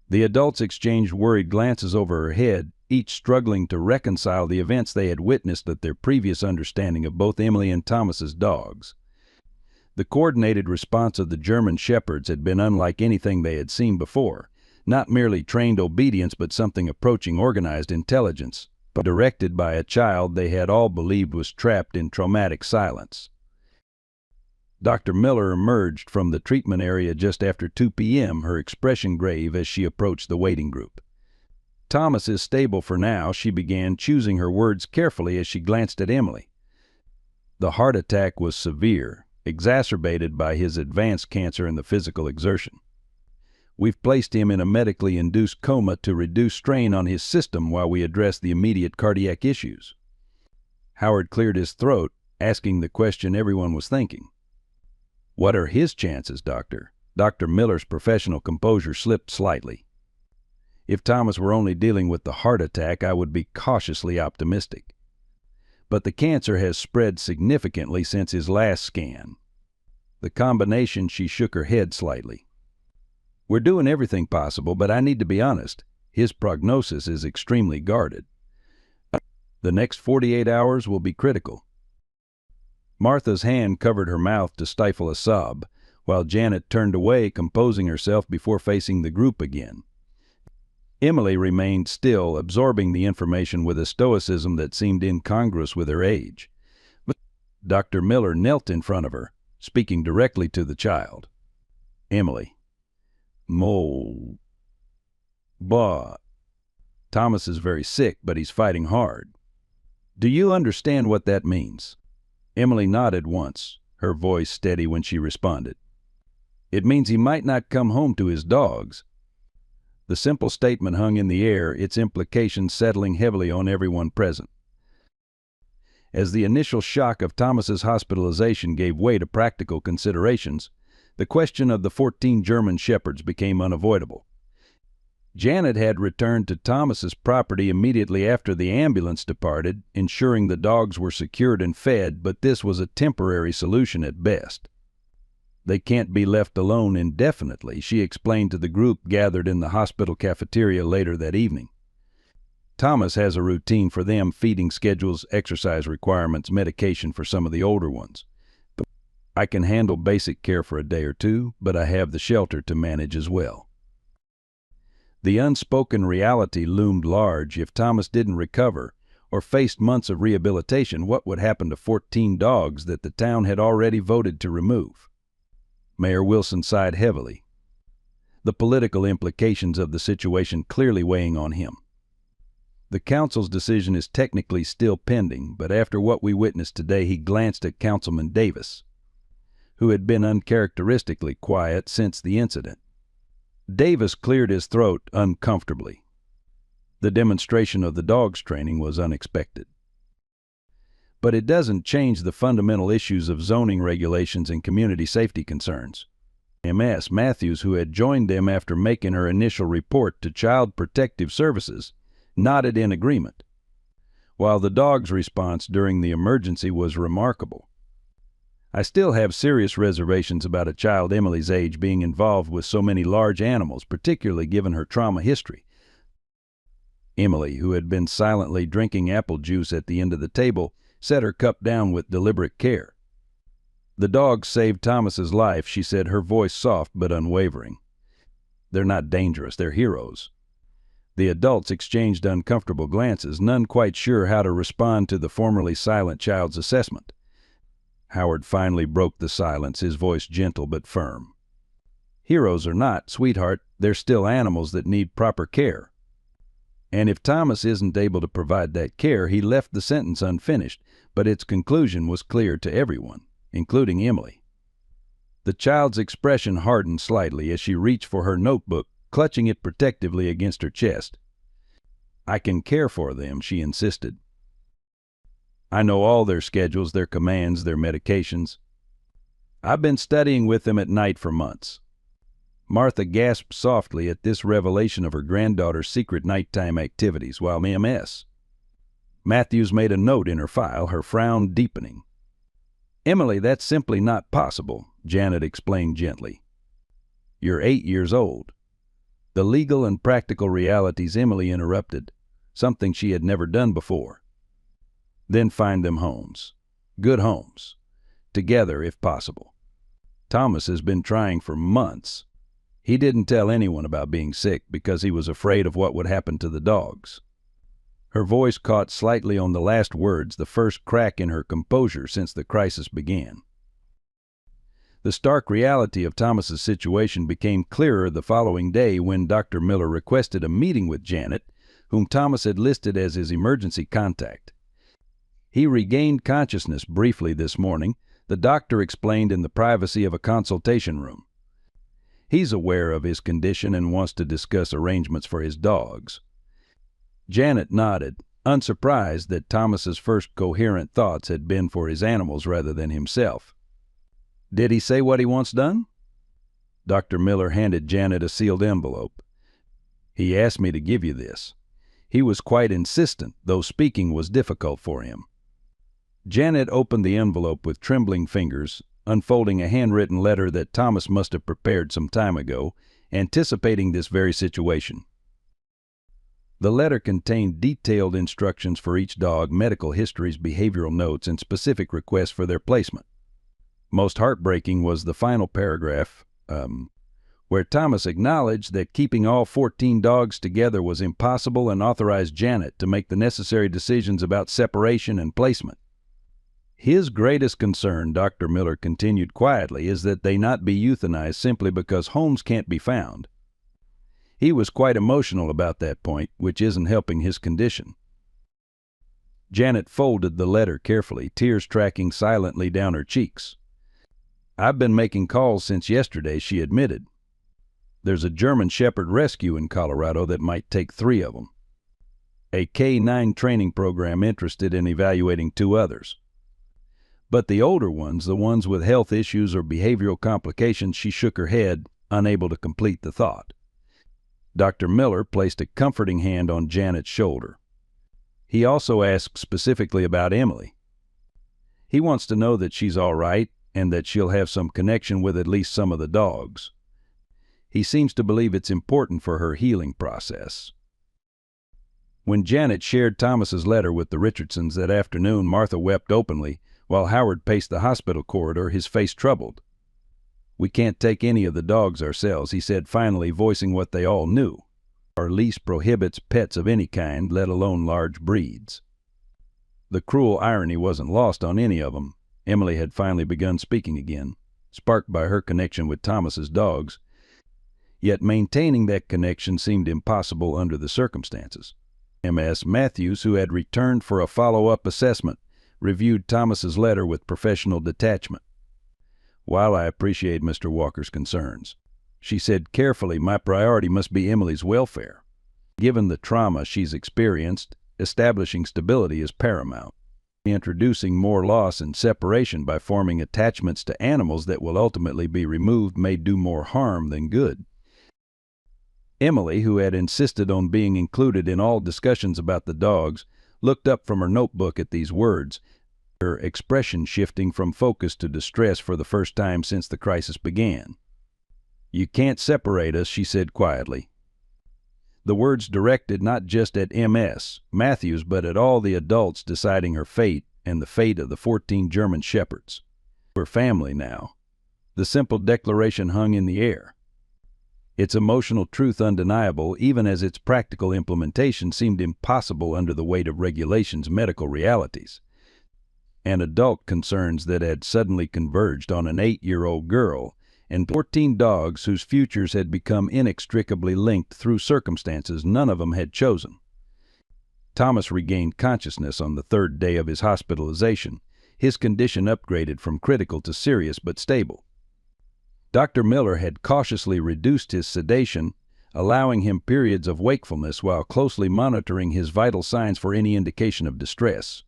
The adults exchanged worried glances over her head, each struggling to reconcile the events they had witnessed at their previous understanding of both Emily and Thomas's dogs. The coordinated response of the German shepherds had been unlike anything they had seen before, not merely trained obedience but something approaching organized intelligence, but directed by a child they had all believed was trapped in traumatic silence. Dr. Miller emerged from the treatment area just after 2 p.m., her expression grave as she approached the waiting group. "Thomas is stable for now," she began, choosing her words carefully as she glanced at Emily. "The heart attack was severe, exacerbated by his advanced cancer and the physical exertion. We've placed him in a medically induced coma to reduce strain on his system while we address the immediate cardiac issues." Howard cleared his throat, asking the question everyone was thinking. "What are his chances, Doctor?" Dr. Miller's professional composure slipped slightly. "If Thomas were only dealing with the heart attack, I would be cautiously optimistic. But the cancer has spread significantly since his last scan." The combination, she shook her head slightly. "We're doing everything possible, but I need to be honest. His prognosis is extremely guarded. The next 48 hours will be critical." Martha's hand covered her mouth to stifle a sob, while Janet turned away, composing herself before facing the group again. Emily remained still, absorbing the information with a stoicism that seemed incongruous with her age. But Dr. Miller knelt in front of her, speaking directly to the child. "Emily. Mo. Bah. Thomas is very sick, but he's fighting hard. Do you understand what that means?" Emily nodded once, her voice steady when she responded. "It means he might not come home to his dogs." The simple statement hung in the air, its implications settling heavily on everyone present. As the initial shock of Thomas's hospitalization gave way to practical considerations, the question of the 14 German shepherds became unavoidable. Janet had returned to Thomas's property immediately after the ambulance departed, ensuring the dogs were secured and fed, but this was a temporary solution at best. "They can't be left alone indefinitely," she explained to the group gathered in the hospital cafeteria later that evening. "Thomas has a routine for them, feeding schedules, exercise requirements, medication for some of the older ones. But I can handle basic care for a day or two, but I have the shelter to manage as well." The unspoken reality loomed large. If Thomas didn't recover, or faced months of rehabilitation, what would happen to 14 dogs that the town had already voted to remove? Mayor Wilson sighed heavily, the political implications of the situation clearly weighing on him. "The council's decision is technically still pending, but after what we witnessed today," he glanced at Councilman Davis, who had been uncharacteristically quiet since the incident. Davis cleared his throat uncomfortably. The demonstration of the dog's training was unexpected. "But it doesn't change the fundamental issues of zoning regulations and community safety concerns." Ms. Matthews, who had joined them after making her initial report to Child Protective Services, nodded in agreement. While the dog's response during the emergency was remarkable, "I still have serious reservations about a child Emily's age being involved with so many large animals, particularly given her trauma history." Emily, who had been silently drinking apple juice at the end of the table, set her cup down with deliberate care. "The dogs saved Thomas's life," she said, her voice soft but unwavering. "They're not dangerous, they're heroes." The adults exchanged uncomfortable glances, none quite sure how to respond to the formerly silent child's assessment. Howard finally broke the silence, his voice gentle but firm. "Heroes or not, sweetheart, they're still animals that need proper care." And if Thomas isn't able to provide that care, he left the sentence unfinished, but its conclusion was clear to everyone, including Emily. The child's expression hardened slightly as she reached for her notebook, clutching it protectively against her chest. "I can care for them," she insisted. "I know all their schedules, their commands, their medications. I've been studying with them at night for months." Martha gasped softly at this revelation of her granddaughter's secret nighttime activities, while M.S. Matthews made a note in her file, her frown deepening. "Emily, that's simply not possible," Janet explained gently. "You're 8 years old." The legal and practical realities Emily interrupted, something she had never done before. "Then find them homes. Good homes. Together, if possible. Thomas has been trying for months. He didn't tell anyone about being sick because he was afraid of what would happen to the dogs." Her voice caught slightly on the last words, the first crack in her composure since the crisis began. The stark reality of Thomas's situation became clearer the following day when Dr. Miller requested a meeting with Janet, whom Thomas had listed as his emergency contact. He regained consciousness briefly this morning, the doctor explained in the privacy of a consultation room. He's aware of his condition and wants to discuss arrangements for his dogs. Janet nodded, unsurprised that Thomas's first coherent thoughts had been for his animals rather than himself. "Did he say what he wants done?" Dr. Miller handed Janet a sealed envelope. "He asked me to give you this. He was quite insistent, though speaking was difficult for him." Janet opened the envelope with trembling fingers, unfolding a handwritten letter that Thomas must have prepared some time ago, anticipating this very situation. The letter contained detailed instructions for each dog, medical histories, behavioral notes, and specific requests for their placement. Most heartbreaking was the final paragraph, where Thomas acknowledged that keeping all 14 dogs together was impossible and authorized Janet to make the necessary decisions about separation and placement. His greatest concern, Dr. Miller continued quietly, is that they not be euthanized simply because homes can't be found. He was quite emotional about that point, which isn't helping his condition. Janet folded the letter carefully, tears tracking silently down her cheeks. "I've been making calls since yesterday," she admitted. "There's a German Shepherd rescue in Colorado that might take 3 of them. A K-9 training program interested in evaluating 2 others. But the older ones, the ones with health issues or behavioral complications," she shook her head, unable to complete the thought. Dr. Miller placed a comforting hand on Janet's shoulder. He also asked specifically about Emily. He wants to know that she's all right and that she'll have some connection with at least some of the dogs. He seems to believe it's important for her healing process. When Janet shared Thomas's letter with the Richardsons that afternoon, Martha wept openly, while Howard paced the hospital corridor, his face troubled. "We can't take any of the dogs ourselves," he said finally, voicing what they all knew. "Our lease prohibits pets of any kind, let alone large breeds." The cruel irony wasn't lost on any of them. Emily had finally begun speaking again, sparked by her connection with Thomas's dogs. Yet maintaining that connection seemed impossible under the circumstances. M.S. Matthews, who had returned for a follow-up assessment, reviewed Thomas's letter with professional detachment. "While I appreciate Mr. Walker's concerns," she said carefully, "my priority must be Emily's welfare. Given the trauma she's experienced, establishing stability is paramount. Introducing more loss and separation by forming attachments to animals that will ultimately be removed may do more harm than good." Emily, who had insisted on being included in all discussions about the dogs, looked up from her notebook at these words, her expression shifting from focus to distress for the first time since the crisis began. "You can't separate us," she said quietly. The words directed not just at M.S. Matthews, but at all the adults deciding her fate and the fate of the 14 German Shepherds. We're family now. The simple declaration hung in the air. Its emotional truth undeniable, even as its practical implementation seemed impossible under the weight of regulations' medical realities. And adult concerns that had suddenly converged on an 8-year-old girl and 14 dogs whose futures had become inextricably linked through circumstances none of them had chosen. Thomas regained consciousness on the third day of his hospitalization. His condition upgraded from critical to serious but stable. Dr. Miller had cautiously reduced his sedation, allowing him periods of wakefulness while closely monitoring his vital signs for any indication of distress.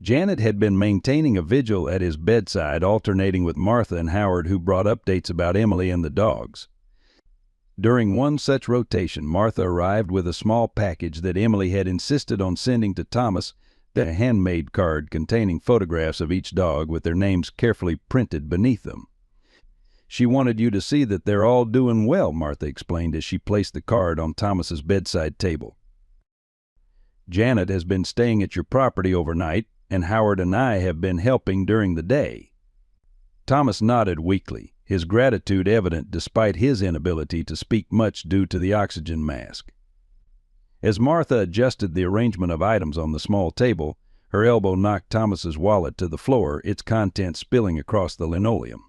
Janet had been maintaining a vigil at his bedside, alternating with Martha and Howard, who brought updates about Emily and the dogs. During one such rotation, Martha arrived with a small package that Emily had insisted on sending to Thomas, a handmade card containing photographs of each dog with their names carefully printed beneath them. "She wanted you to see that they're all doing well," Martha explained as she placed the card on Thomas's bedside table. "Janet has been staying at your property overnight, and Howard and I have been helping during the day." Thomas nodded weakly, his gratitude evident despite his inability to speak much due to the oxygen mask. As Martha adjusted the arrangement of items on the small table, her elbow knocked Thomas's wallet to the floor, its contents spilling across the linoleum.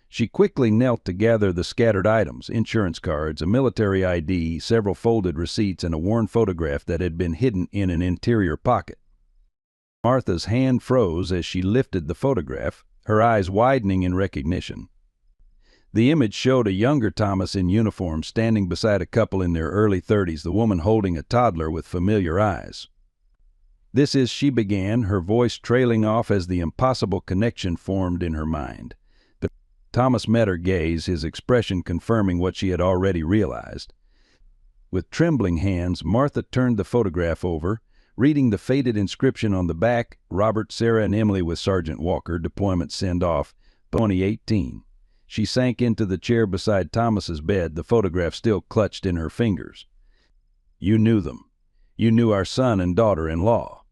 She quickly knelt to gather the scattered items: insurance cards, a military ID, several folded receipts, and a worn photograph that had been hidden in an interior pocket. Martha's hand froze as she lifted the photograph, her eyes widening in recognition. The image showed a younger Thomas in uniform standing beside a couple in their early 30s, the woman holding a toddler with familiar eyes. "This is," she began, her voice trailing off as the impossible connection formed in her mind. Thomas met her gaze, his expression confirming what she had already realized. With trembling hands, Martha turned the photograph over, reading the faded inscription on the back: "Robert, Sarah, and Emily with Sergeant Walker. Deployment send-off, 2018. She sank into the chair beside Thomas's bed, the photograph still clutched in her fingers. "You knew them. You knew our son and daughter-in-law."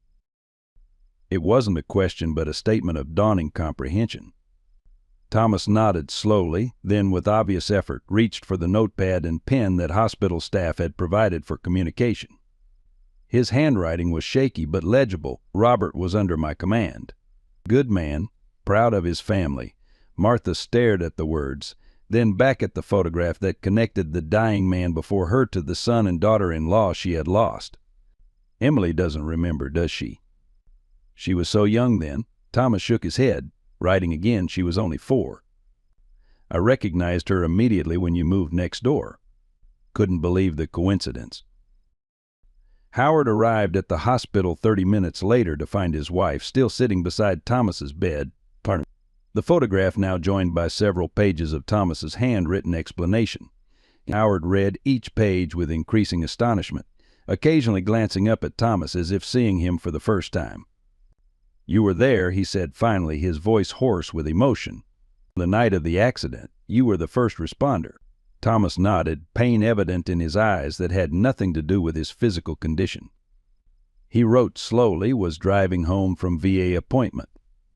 It wasn't a question, but a statement of dawning comprehension. Thomas nodded slowly, then with obvious effort reached for the notepad and pen that hospital staff had provided for communication. His handwriting was shaky but legible. "Robert was under my command. Good man, proud of his family." Martha stared at the words, then back at the photograph that connected the dying man before her to the son and daughter-in-law she had lost. "Emily doesn't remember, does she?" "She was so young then." Thomas shook his head. Writing again, "She was only 4. I recognized her immediately when you moved next door. Couldn't believe the coincidence." Howard arrived at the hospital 30 minutes later to find his wife still sitting beside Thomas's bed, the photograph now joined by several pages of Thomas's handwritten explanation. Howard read each page with increasing astonishment, occasionally glancing up at Thomas as if seeing him for the first time. "You were there," he said finally, his voice hoarse with emotion. "The night of the accident. You were the first responder." Thomas nodded, pain evident in his eyes that had nothing to do with his physical condition. He wrote slowly, "Was driving home from VA appointment.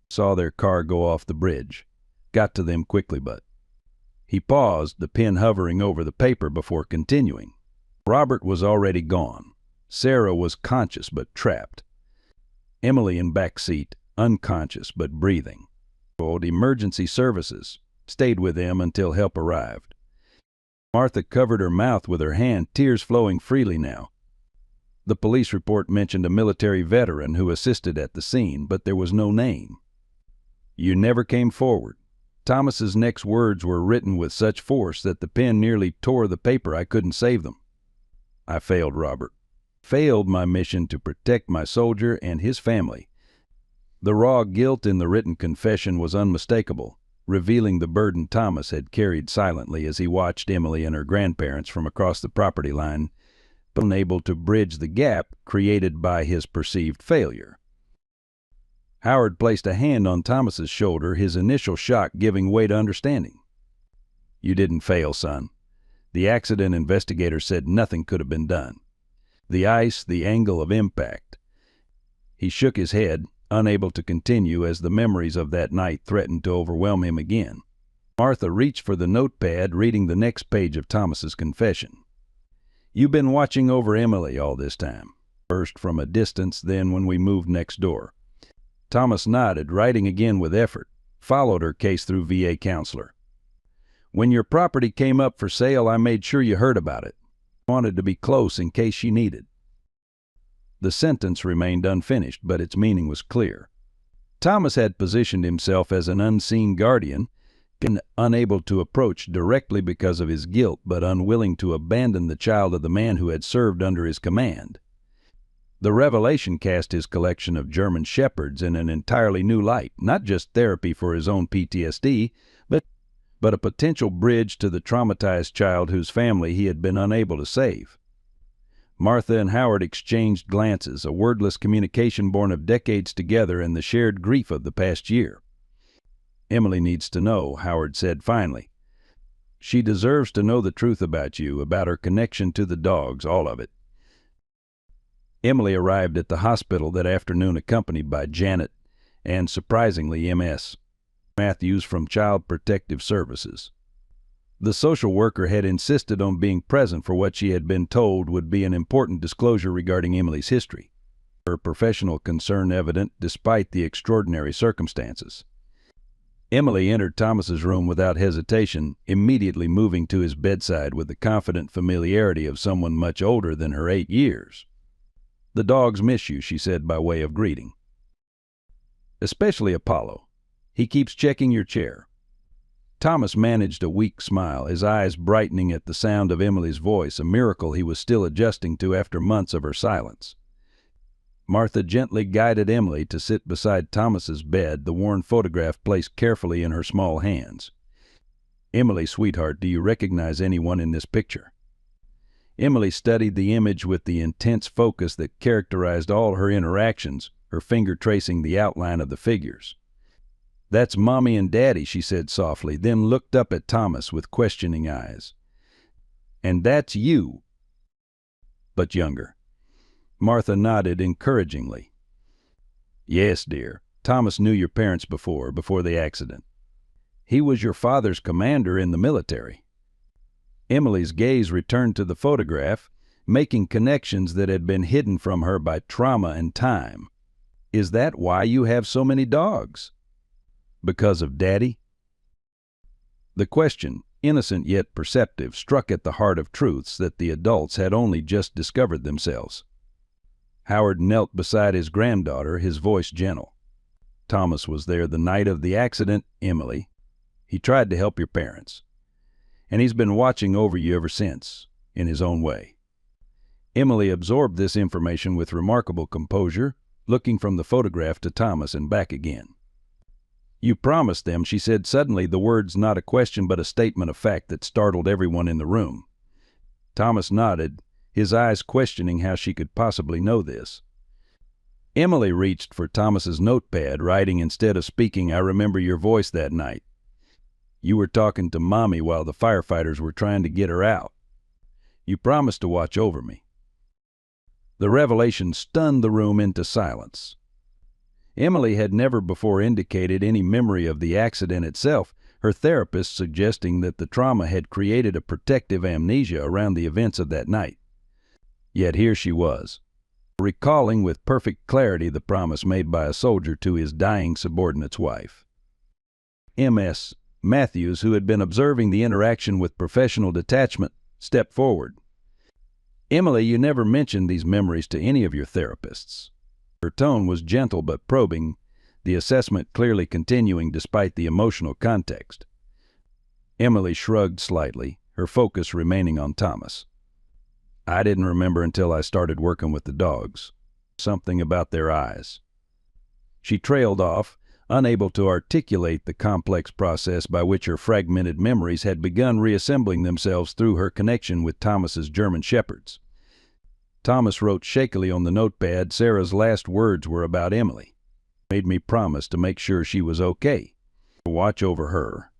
Saw their car go off the bridge. Got to them quickly, but..." He paused, the pen hovering over the paper before continuing. "Robert was already gone. Sarah was conscious but trapped. Emily in back seat, unconscious but breathing. Called emergency services. Stayed with them until help arrived." Martha covered her mouth with her hand, tears flowing freely now. "The police report mentioned a military veteran who assisted at the scene, but there was no name. You never came forward." Thomas's next words were written with such force that the pen nearly tore the paper. "I couldn't save them. I failed, Robert. Failed my mission to protect my soldier and his family." The raw guilt in the written confession was unmistakable, revealing the burden Thomas had carried silently as he watched Emily and her grandparents from across the property line, but unable to bridge the gap created by his perceived failure. Howard placed a hand on Thomas's shoulder, his initial shock giving way to understanding. "You didn't fail, son. The accident investigator said nothing could have been done. The ice, the angle of impact." He shook his head, unable to continue as the memories of that night threatened to overwhelm him again. Martha reached for the notepad, reading the next page of Thomas's confession. "You've been watching over Emily all this time. First from a distance, then when we moved next door." Thomas nodded, writing again with effort. "Followed her case through VA counselor. When your property came up for sale, I made sure you heard about it. Wanted to be close in case she needed." The sentence remained unfinished, but its meaning was clear. Thomas had positioned himself as an unseen guardian, unable to approach directly because of his guilt, but unwilling to abandon the child of the man who had served under his command. The revelation cast his collection of German Shepherds in an entirely new light, not just therapy for his own PTSD, but a potential bridge to the traumatized child whose family he had been unable to save. Martha and Howard exchanged glances, a wordless communication born of decades together and the shared grief of the past year. "Emily needs to know," Howard said finally. "She deserves to know the truth about you, about her connection to the dogs, all of it." Emily arrived at the hospital that afternoon accompanied by Janet and, surprisingly, Ms. Matthews from Child Protective Services. The social worker had insisted on being present for what she had been told would be an important disclosure regarding Emily's history, her professional concern evident despite the extraordinary circumstances. Emily entered Thomas's room without hesitation, immediately moving to his bedside with the confident familiarity of someone much older than her 8 years. "The dogs miss you," she said by way of greeting. "Especially Apollo. He keeps checking your chair." Thomas managed a weak smile, his eyes brightening at the sound of Emily's voice, a miracle he was still adjusting to after months of her silence. Martha gently guided Emily to sit beside Thomas's bed, the worn photograph placed carefully in her small hands. "Emily, sweetheart, do you recognize anyone in this picture?" Emily studied the image with the intense focus that characterized all her interactions, her finger tracing the outline of the figures. "That's Mommy and Daddy," she said softly, then looked up at Thomas with questioning eyes. "And that's you, but younger." Martha nodded encouragingly. "Yes, dear. Thomas knew your parents before the accident. He was your father's commander in the military." Emily's gaze returned to the photograph, making connections that had been hidden from her by trauma and time. "Is that why you have so many dogs? Because of Daddy?" The question, innocent yet perceptive, struck at the heart of truths that the adults had only just discovered themselves. Howard knelt beside his granddaughter, his voice gentle. "Thomas was there the night of the accident, Emily. He tried to help your parents. And he's been watching over you ever since, in his own way." Emily absorbed this information with remarkable composure, looking from the photograph to Thomas and back again. "You promised them," she said suddenly, the words not a question but a statement of fact that startled everyone in the room. Thomas nodded, his eyes questioning how she could possibly know this. Emily reached for Thomas's notepad, writing instead of speaking, "I remember your voice that night. You were talking to Mommy while the firefighters were trying to get her out. You promised to watch over me." The revelation stunned the room into silence. Emily had never before indicated any memory of the accident itself, her therapist suggesting that the trauma had created a protective amnesia around the events of that night. Yet here she was, recalling with perfect clarity the promise made by a soldier to his dying subordinate's wife. Ms. Matthews, who had been observing the interaction with professional detachment, stepped forward. "Emily, you never mentioned these memories to any of your therapists." Her tone was gentle but probing, the assessment clearly continuing despite the emotional context. Emily shrugged slightly, her focus remaining on Thomas. "I didn't remember until I started working with the dogs. Something about their eyes." She trailed off, unable to articulate the complex process by which her fragmented memories had begun reassembling themselves through her connection with Thomas's German Shepherds. Thomas wrote shakily on the notepad, "Sarah's last words were about Emily. Made me promise to make sure she was okay, to watch over her."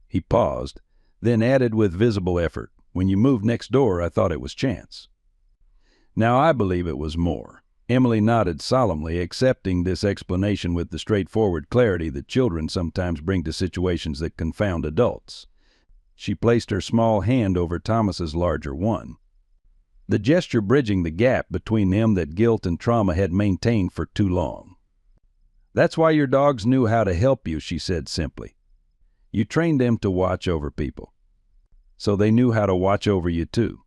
He paused, then added with visible effort, "When you moved next door, I thought it was chance." "Now I believe it was more." Emily nodded solemnly, accepting this explanation with the straightforward clarity that children sometimes bring to situations that confound adults. She placed her small hand over Thomas's larger one, the gesture bridging the gap between them that guilt and trauma had maintained for too long. "That's why your dogs knew how to help you," she said simply. "You trained them to watch over people. So they knew how to watch over you too."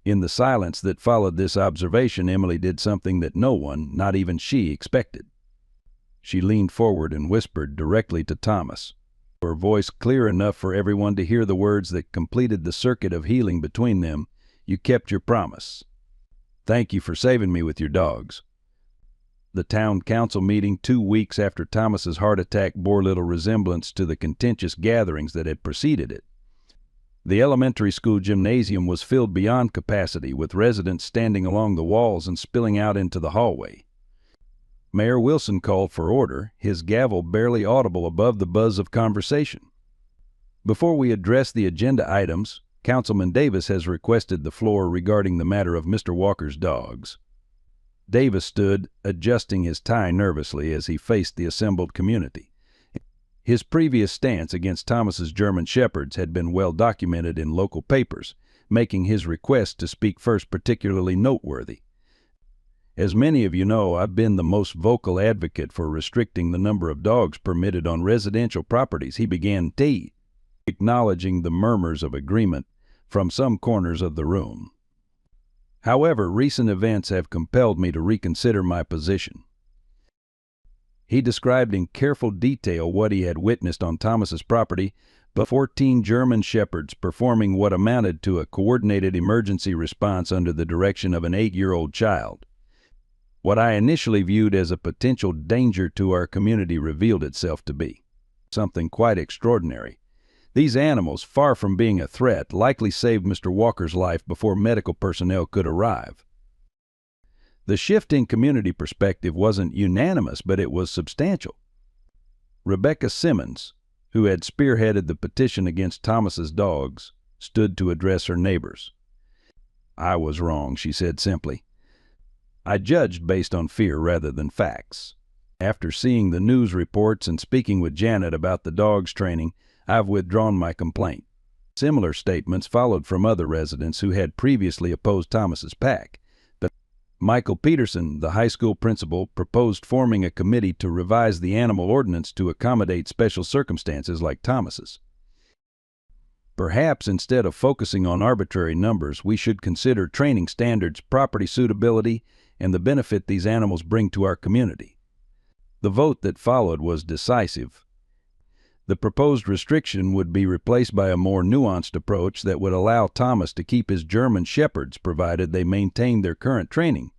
In the silence that followed this observation, Emily did something that no one, not even she, expected. She leaned forward and whispered directly to Thomas, her voice clear enough for everyone to hear the words that completed the circuit of healing between them. "You kept your promise. Thank you for saving me with your dogs." The town council meeting 2 weeks after Thomas's heart attack bore little resemblance to the contentious gatherings that had preceded it. The elementary school gymnasium was filled beyond capacity, with residents standing along the walls and spilling out into the hallway. Mayor Wilson called for order, his gavel barely audible above the buzz of conversation. "Before we address the agenda items, Councilman Davis has requested the floor regarding the matter of Mr. Walker's dogs." Davis stood, adjusting his tie nervously as he faced the assembled community. His previous stance against Thomas's German Shepherds had been well documented in local papers, making his request to speak first particularly noteworthy. "As many of you know, I've been the most vocal advocate for restricting the number of dogs permitted on residential properties," he began, acknowledging the murmurs of agreement from some corners of the room. "However, recent events have compelled me to reconsider my position." He described in careful detail what he had witnessed on Thomas's property, but 14 German Shepherds performing what amounted to a coordinated emergency response under the direction of an 8-year-old child. What I initially viewed as a potential danger to our community revealed itself to be something quite extraordinary. These animals, far from being a threat, likely saved Mr. Walker's life before medical personnel could arrive. The shift in community perspective wasn't unanimous, but it was substantial. Rebecca Simmons, who had spearheaded the petition against Thomas's dogs, stood to address her neighbors. "I was wrong," she said simply. "I judged based on fear rather than facts. After seeing the news reports and speaking with Janet about the dogs' training, I've withdrawn my complaint." Similar statements followed from other residents who had previously opposed Thomas's pack. But Michael Peterson, the high school principal, proposed forming a committee to revise the animal ordinance to accommodate special circumstances like Thomas's. "Perhaps instead of focusing on arbitrary numbers, we should consider training standards, property suitability, and the benefit these animals bring to our community." The vote that followed was decisive. The proposed restriction would be replaced by a more nuanced approach that would allow Thomas to keep his German Shepherds provided they maintained their current training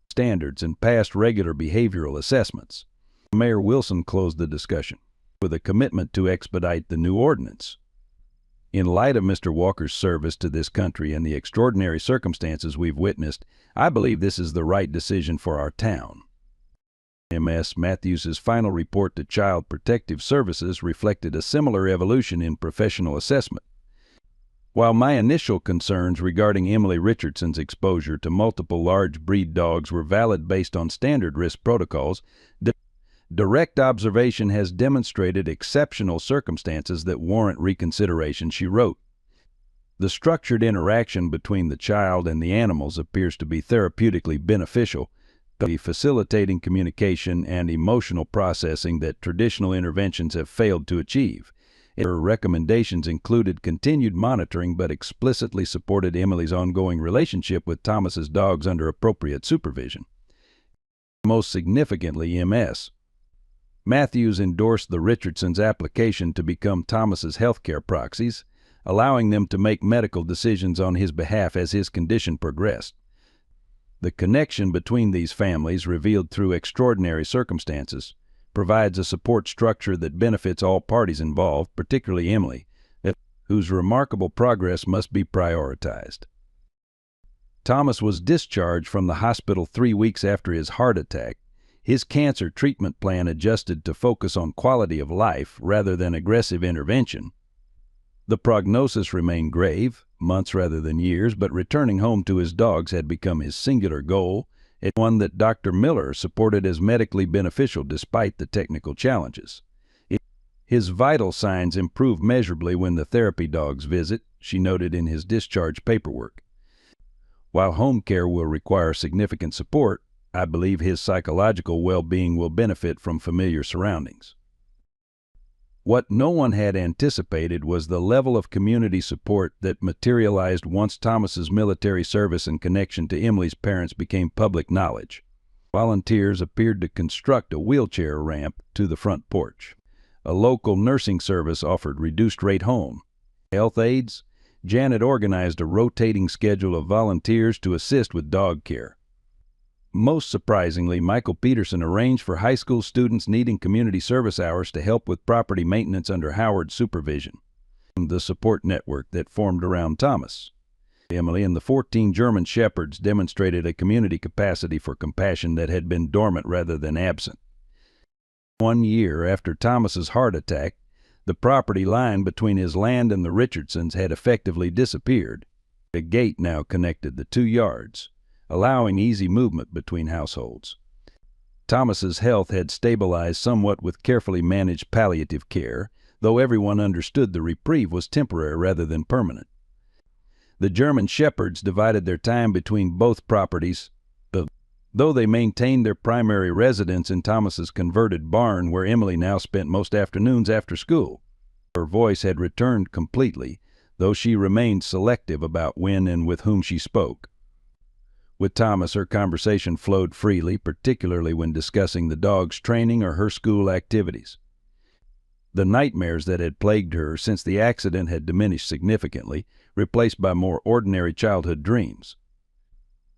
standards and passed regular behavioral assessments. Mayor Wilson closed the discussion with a commitment to expedite the new ordinance. "In light of Mr. Walker's service to this country and the extraordinary circumstances we've witnessed, I believe this is the right decision for our town." M.S. Matthews's final report to Child Protective Services reflected a similar evolution in professional assessment. "While my initial concerns regarding Emily Richardson's exposure to multiple large breed dogs were valid based on standard risk protocols, direct observation has demonstrated exceptional circumstances that warrant reconsideration," she wrote. "The structured interaction between the child and the animals appears to be therapeutically beneficial, facilitating communication and emotional processing that traditional interventions have failed to achieve." Her recommendations included continued monitoring but explicitly supported Emily's ongoing relationship with Thomas's dogs under appropriate supervision. Most significantly, M.S. Matthews endorsed the Richardsons' application to become Thomas's healthcare proxies, allowing them to make medical decisions on his behalf as his condition progressed. The connection between these families, revealed through extraordinary circumstances, provides a support structure that benefits all parties involved, particularly Emily, whose remarkable progress must be prioritized. Thomas was discharged from the hospital 3 weeks after his heart attack. His cancer treatment plan adjusted to focus on quality of life rather than aggressive intervention. The prognosis remained grave, months rather than years, but returning home to his dogs had become his singular goal, and one that Dr. Miller supported as medically beneficial despite the technical challenges. His vital signs improved measurably when the therapy dogs visit, she noted in his discharge paperwork. "While home care will require significant support, I believe his psychological well-being will benefit from familiar surroundings." What no one had anticipated was the level of community support that materialized once Thomas's military service and connection to Emily's parents became public knowledge. Volunteers appeared to construct a wheelchair ramp to the front porch. A local nursing service offered reduced-rate home health aides. Janet organized a rotating schedule of volunteers to assist with dog care. Most surprisingly, Michael Peterson arranged for high school students needing community service hours to help with property maintenance under Howard's supervision. The support network that formed around Thomas, Emily, and the 14 German Shepherds demonstrated a community capacity for compassion that had been dormant rather than absent. 1 year after Thomas's heart attack, the property line between his land and the Richardsons had effectively disappeared. A gate now connected the 2 yards, allowing easy movement between households. Thomas's health had stabilized somewhat with carefully managed palliative care, though everyone understood the reprieve was temporary rather than permanent. The German Shepherds divided their time between both properties, though they maintained their primary residence in Thomas's converted barn, where Emily now spent most afternoons after school. Her voice had returned completely, though she remained selective about when and with whom she spoke. With Thomas, her conversation flowed freely, particularly when discussing the dog's training or her school activities. The nightmares that had plagued her since the accident had diminished significantly, replaced by more ordinary childhood dreams.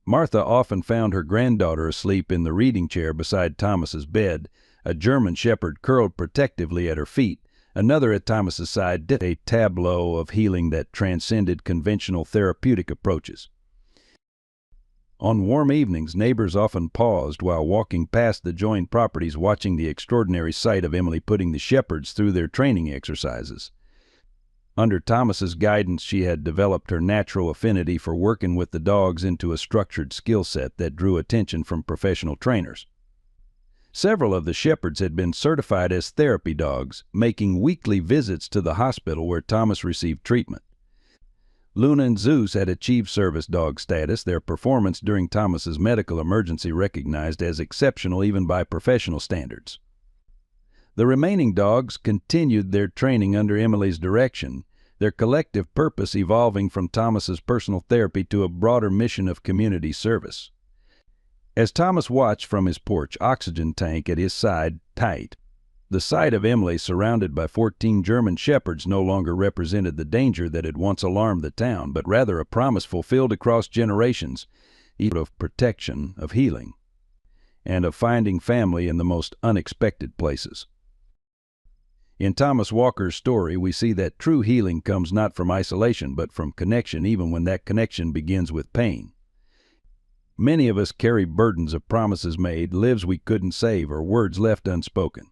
Martha often found her granddaughter asleep in the reading chair beside Thomas's bed, a German Shepherd curled protectively at her feet, another at Thomas's side, a tableau of healing that transcended conventional therapeutic approaches. On warm evenings, neighbors often paused while walking past the joined properties, watching the extraordinary sight of Emily putting the Shepherds through their training exercises. Under Thomas's guidance, she had developed her natural affinity for working with the dogs into a structured skill set that drew attention from professional trainers. Several of the Shepherds had been certified as therapy dogs, making weekly visits to the hospital where Thomas received treatment. Luna and Zeus had achieved service dog status, their performance during Thomas's medical emergency recognized as exceptional even by professional standards. The remaining dogs continued their training under Emily's direction, their collective purpose evolving from Thomas's personal therapy to a broader mission of community service. As Thomas watched from his porch, oxygen tank at his side tight, the sight of Emily surrounded by 14 German Shepherds no longer represented the danger that had once alarmed the town, but rather a promise fulfilled across generations, of protection, of healing, and of finding family in the most unexpected places. In Thomas Walker's story, we see that true healing comes not from isolation, but from connection, even when that connection begins with pain. Many of us carry burdens of promises made, lives we couldn't save, or words left unspoken.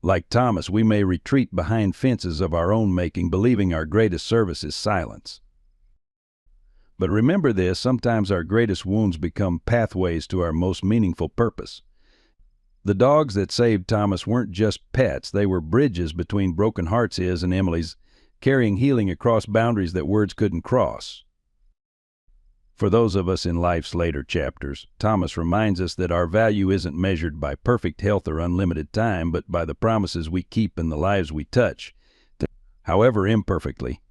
Like Thomas, we may retreat behind fences of our own making, believing our greatest service is silence. But remember this, sometimes our greatest wounds become pathways to our most meaningful purpose. The dogs that saved Thomas weren't just pets, they were bridges between broken hearts, his and Emily's, carrying healing across boundaries that words couldn't cross. For those of us in life's later chapters, Thomas reminds us that our value isn't measured by perfect health or unlimited time, but by the promises we keep and the lives we touch. However imperfectly,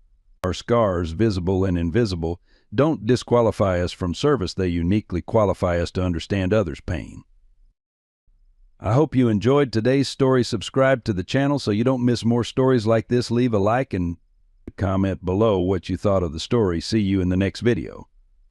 our scars, visible and invisible, don't disqualify us from service, they uniquely qualify us to understand others' pain. I hope you enjoyed today's story. Subscribe to the channel so you don't miss more stories like this. Leave a like and comment below what you thought of the story. See you in the next video.